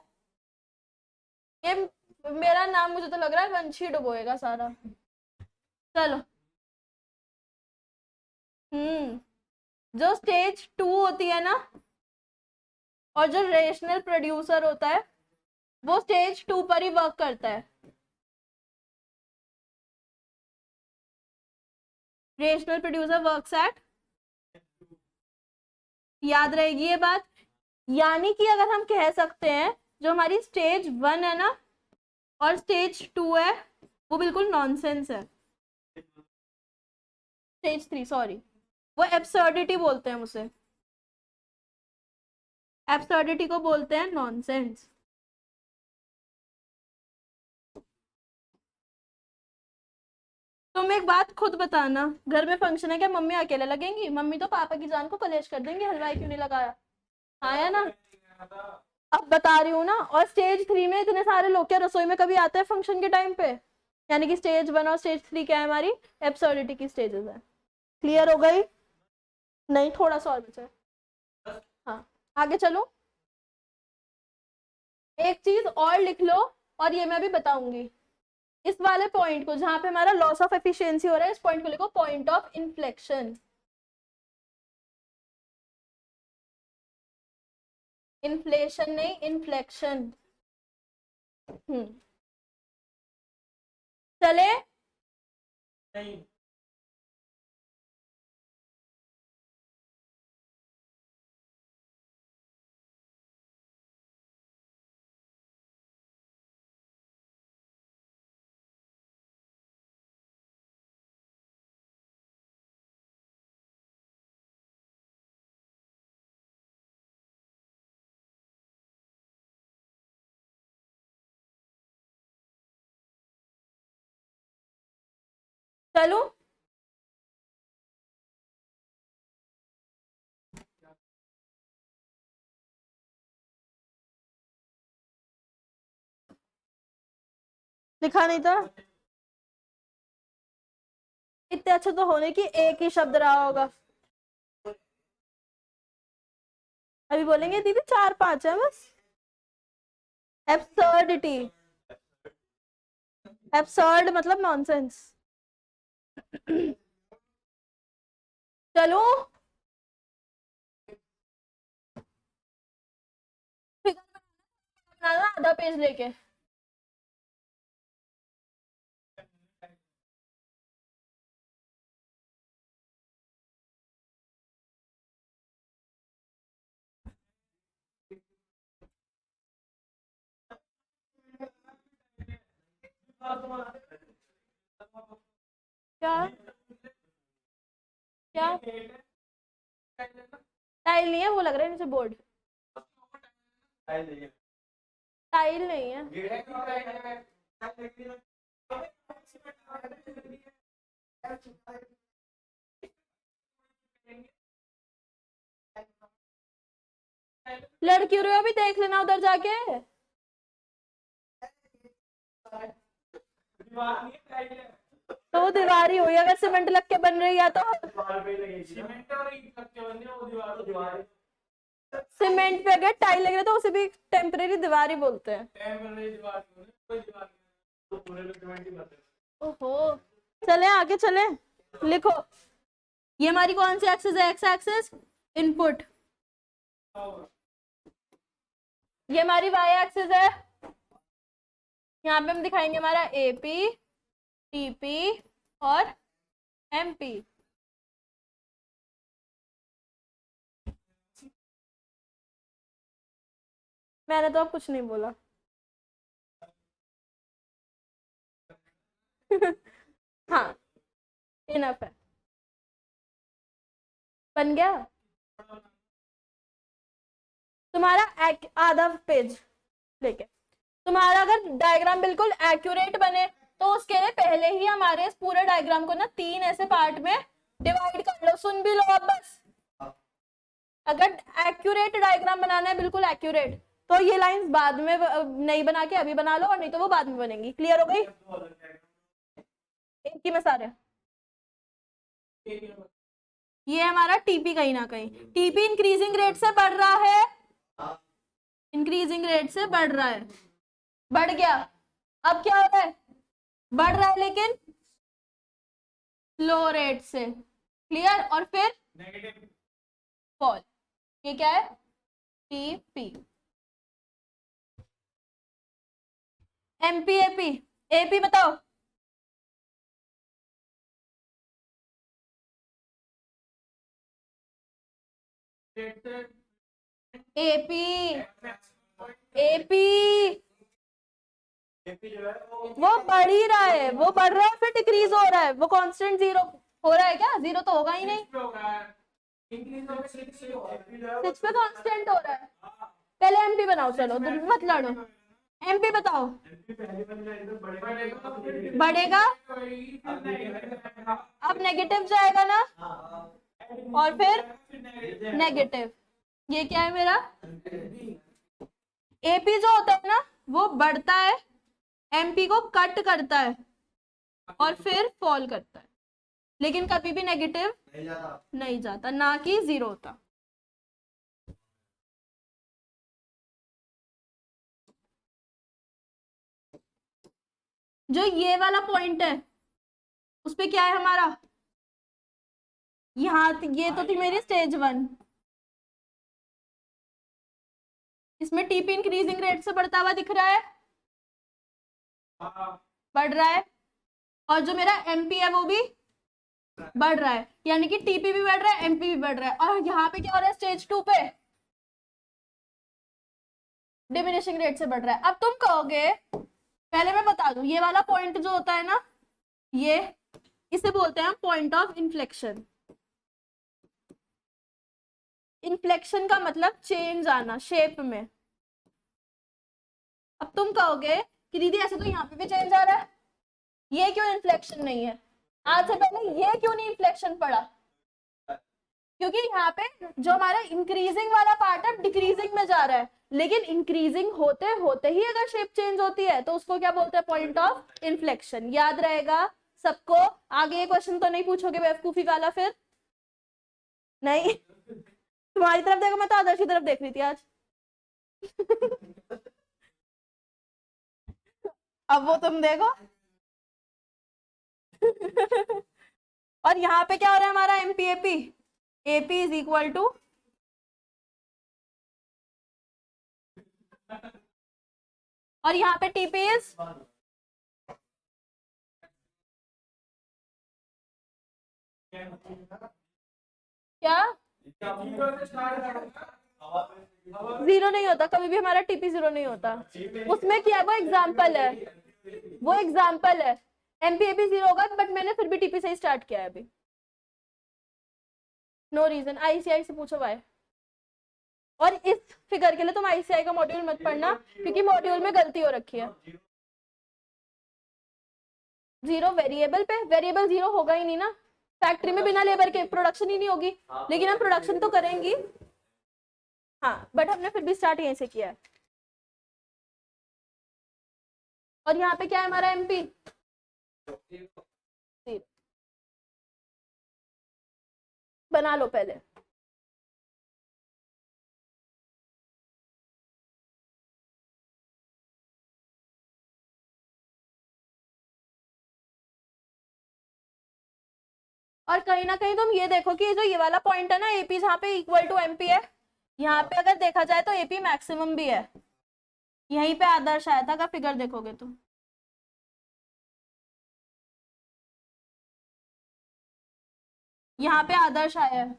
ये मेरा नाम मुझे तो लग रहा है वंशी डुबोएगा सारा। चलो। जो स्टेज 2 होती है ना, और जो रेशनल प्रोड्यूसर होता है वो स्टेज 2 पर ही वर्क करता है। रेशनल प्रोड्यूसर वर्क्स एट, याद रहेगी ये बात। यानी कि अगर हम कह सकते हैं जो हमारी स्टेज 1 है ना और स्टेज 2 है वो बिल्कुल नॉनसेंस है। स्टेज 3 सॉरी, वो एब्सर्डिटी बोलते हैं उसे। एब्सर्डिटी को बोलते हैं नॉनसेंस। तुम एक बात खुद बताना, घर में फंक्शन है क्या? मम्मी अकेले लगेंगी? मम्मी तो पापा की जान को कलेश कर देंगे, हलवाई क्यों नहीं लगाया? हाँ या ना? अब बता रही हूँ ना। और स्टेज 3 में इतने सारे लोग क्या रसोई में कभी आते हैं फंक्शन के टाइम पे? यानी कि स्टेज 1 और स्टेज 3 क्या है? हमारी एब्सर्डिटी की स्टेजेस है। क्लियर हो गई? नहीं, थोड़ा सा और बचा है। हाँ, आगे चलो। एक चीज और लिख लो, और ये मैं भी बताऊंगी। इस वाले पॉइंट को जहां पे हमारा लॉस ऑफ एफिशिएंसी हो रहा है, इस पॉइंट को लिखो पॉइंट ऑफ इन्फ्लेक्शन। इन्फ्लेशन नहीं, इन्फ्लेक्शन। चले। नहीं। चलो। लिखा नहीं था? इतने अच्छे तो होने की एक ही शब्द रहा होगा। अभी बोलेंगे दीदी 4-5 है बस। एब्सर्डिटी, एब्सर्ड मतलब नॉनसेंस। चलो, फिगर बनाना आधा पेज लेके। क्या क्या? टाइल नहीं है, वो लग रहा है नीचे बोर्ड। टाइल नहीं है। लड़की रहे हो भी, देख लेना उधर जाके। तो वो दीवार ही हुई, अगर सीमेंट लग के बन रही है तो। सीमेंट और ईंट लग के बन रही है, वो दीवार सीमेंट पे अगर टाइल लग रही है तो उसे भी टेम्परेरी दीवार ही बोलते हैं। टेम्परेरी दीवार नहीं होती, कोई दीवार नहीं, तो पूरे में सीमेंट ही बनते हैं। ओहो, चले आगे चले, लिखो। ये हमारी कौन सी एक्सिस है? X axis, input. ये हमारी वाई एक्सिस है। यहाँ पे हम दिखाएंगे हमारा एपी, टीपी और एमपी। मैंने तो अब कुछ नहीं बोला। हाँ, इनफ है, बन गया तुम्हारा आधा पेज लेके। तुम्हारा अगर डायग्राम बिल्कुल एक्यूरेट बने तो उसके लिए पहले ही हमारे इस पूरे डायग्राम को ना 3 ऐसे पार्ट में डिवाइड कर लो। सुन भी लो अब बस। अगर एक्यूरेट डायग्राम बनाना है, बिल्कुल एक्यूरेट, तो ये लाइंस बाद में नहीं बना के अभी बना लो, और नहीं तो वो बाद में बनेंगी। क्लियर हो गई? एक ही में सारे। ये हमारा टीपी कहीं ना कहीं, टीपी इंक्रीजिंग रेट से बढ़ रहा है, इंक्रीजिंग रेट से बढ़ रहा है, बढ़ गया। अब क्या हो रहा है? बढ़ रहा है लेकिन स्लो रेट से। क्लियर? और फिर फॉल। ये क्या है? टीपी। एमपी, एपी, एपी बताओ। एपी, एपी वो बढ़ ही रहा है, वो बढ़ रहा है फिर डिक्रीज हो रहा है, वो कांस्टेंट जीरो हो रहा है क्या? जीरो तो होगा ही नहीं, 6 पे कांस्टेंट हो रहा है। पहले एमपी बनाओ, चलो मत लड़ो। एमपी बताओ। बढ़ेगा, अब नेगेटिव जाएगा ना, और फिर नेगेटिव। ये क्या है मेरा? एपी जो होता है ना वो बढ़ता है, एमपी को कट करता है और फिर फॉल करता है, लेकिन कभी भी नेगेटिव नहीं जाता, ना कि जीरो होता। जो ये वाला पॉइंट है उस पे क्या है हमारा? यहाँ ये तो थी मेरी स्टेज 1, इसमें टीपी इंक्रीजिंग रेट से बढ़ता हुआ दिख रहा है, बढ़ रहा है, और जो मेरा एमपी है वो भी बढ़ रहा है, यानी कि टीपी भी बढ़ रहा है, एमपी भी बढ़ रहा है। और यहाँ पे क्या हो रहा है? स्टेज 2 पे डिमिनिशिंग रेट से बढ़ रहा है। अब तुम कहोगे, पहले मैं बता दूं, ये वाला पॉइंट जो होता है ना, ये इसे बोलते हैं पॉइंट ऑफ इन्फ्लेक्शन। इन्फ्लेक्शन का मतलब चेंज आना शेप में। अब तुम कहोगे कि दीदी ऐसे तो यहाँ पे भी चेंज आ रहा है, ये क्यों इन्फ्लेक्शन नहीं है? आज से पहले ये क्यों नहीं इन्फ्लेक्शन पड़ा? क्योंकि यहाँ पे जो हमारा इंक्रीजिंग वाला पार्ट है डिक्रीजिंग में जा रहा है, लेकिन इंक्रीजिंग होते होते ही अगर शेप चेंज होती है तो उसको क्या बोलते हैं? Point of inflection. याद रहेगा सबको? आगे ये क्वेश्चन तो नहीं पूछोगे बेवकूफी वाला फिर? नहीं तुम्हारी तरफ देखो, मैं तो आदर्श की तरफ देख रही थी आज। अब वो तुम देखो। और यहाँ पे क्या हो रहा है हमारा? MP, AP, AP is equal to, और यहाँ पे टीपी इज, क्या? जीरो नहीं होता कभी भी हमारा, टीपी जीरो नहीं होता। उसमें क्या, वो एग्जाम्पल है, वो एग्जाम्पल है। एमपीएपी जीरो होगा, बट मैंने फिर भी टीपी से ही स्टार्ट किया है अभी। नो रीजन, आईसीआई से पूछो वाई। और इस फिगर के लिए तुम आईसीआई का मॉड्यूल मत पढ़ना, क्योंकि मॉड्यूल में गलती हो रखी है। जीरो वेरिएबल पे, वेरिएबल जीरो होगा ही नहीं ना, फैक्ट्री में बिना लेबर के प्रोडक्शन ही नहीं होगी, लेकिन हम प्रोडक्शन तो करेंगी। हाँ, बट हमने फिर भी स्टार्ट यहीं से किया है। और यहाँ पे क्या है हमारा? एमपी, बना लो पहले। और कहीं ना कहीं तुम ये देखो कि जो ये वाला पॉइंट है ना एपी, जहाँ पे इक्वल टू एमपी है, यहाँ पे अगर देखा जाए तो एपी मैक्सिमम भी है। यहीं पे आदर्श आया था, अगर फिगर देखोगे तो। यहाँ पे आदर्श आया है।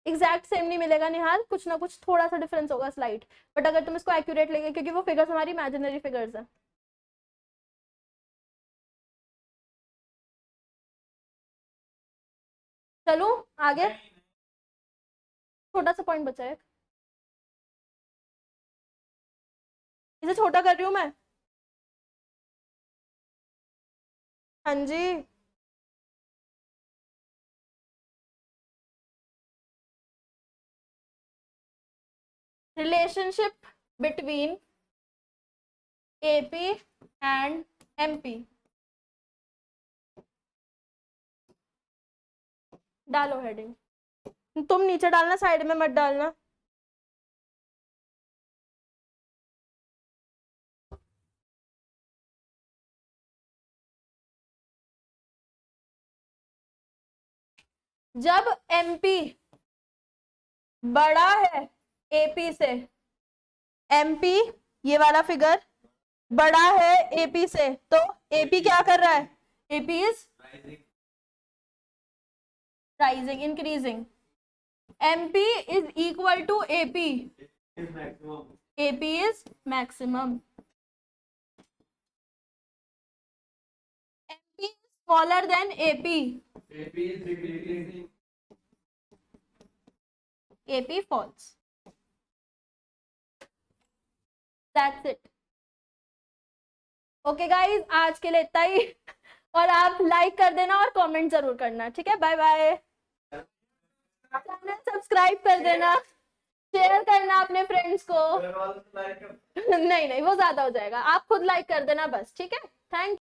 एग्जैक्ट सेम नहीं मिलेगा निहाल, कुछ ना कुछ थोड़ा सा डिफरेंस होगा स्लाइट, बट अगर तुम इसको एक्यूरेट लेंगे, क्योंकि वो फिगर्स हमारी इमेजिनरी फिगर्स है। चलो आगे, छोटा सा पॉइंट बचा है, इसे छोटा कर रही हूँ मैं। हाँ जी, relationship between AP and MP, डालो हेडिंग। तुम नीचे डालना, साइड में मत डालना। जब एमपी बड़ा है एपी से, एमपी ये वाला फिगर बड़ा है एपी से, तो एपी क्या कर रहा है? AP is rising, increasing. MP is equal to AP, AP is maximum. MP is smaller than AP, AP falls. That's it. Okay guys, आज के लिए इतना ही। और आप लाइक कर देना और कमेंट जरूर करना, ठीक है? Bye bye. चैनल सब्सक्राइब कर देना, शेयर करना अपने फ्रेंड्स को। नहीं नहीं, वो ज्यादा हो जाएगा, आप खुद लाइक कर देना बस, ठीक है? थैंक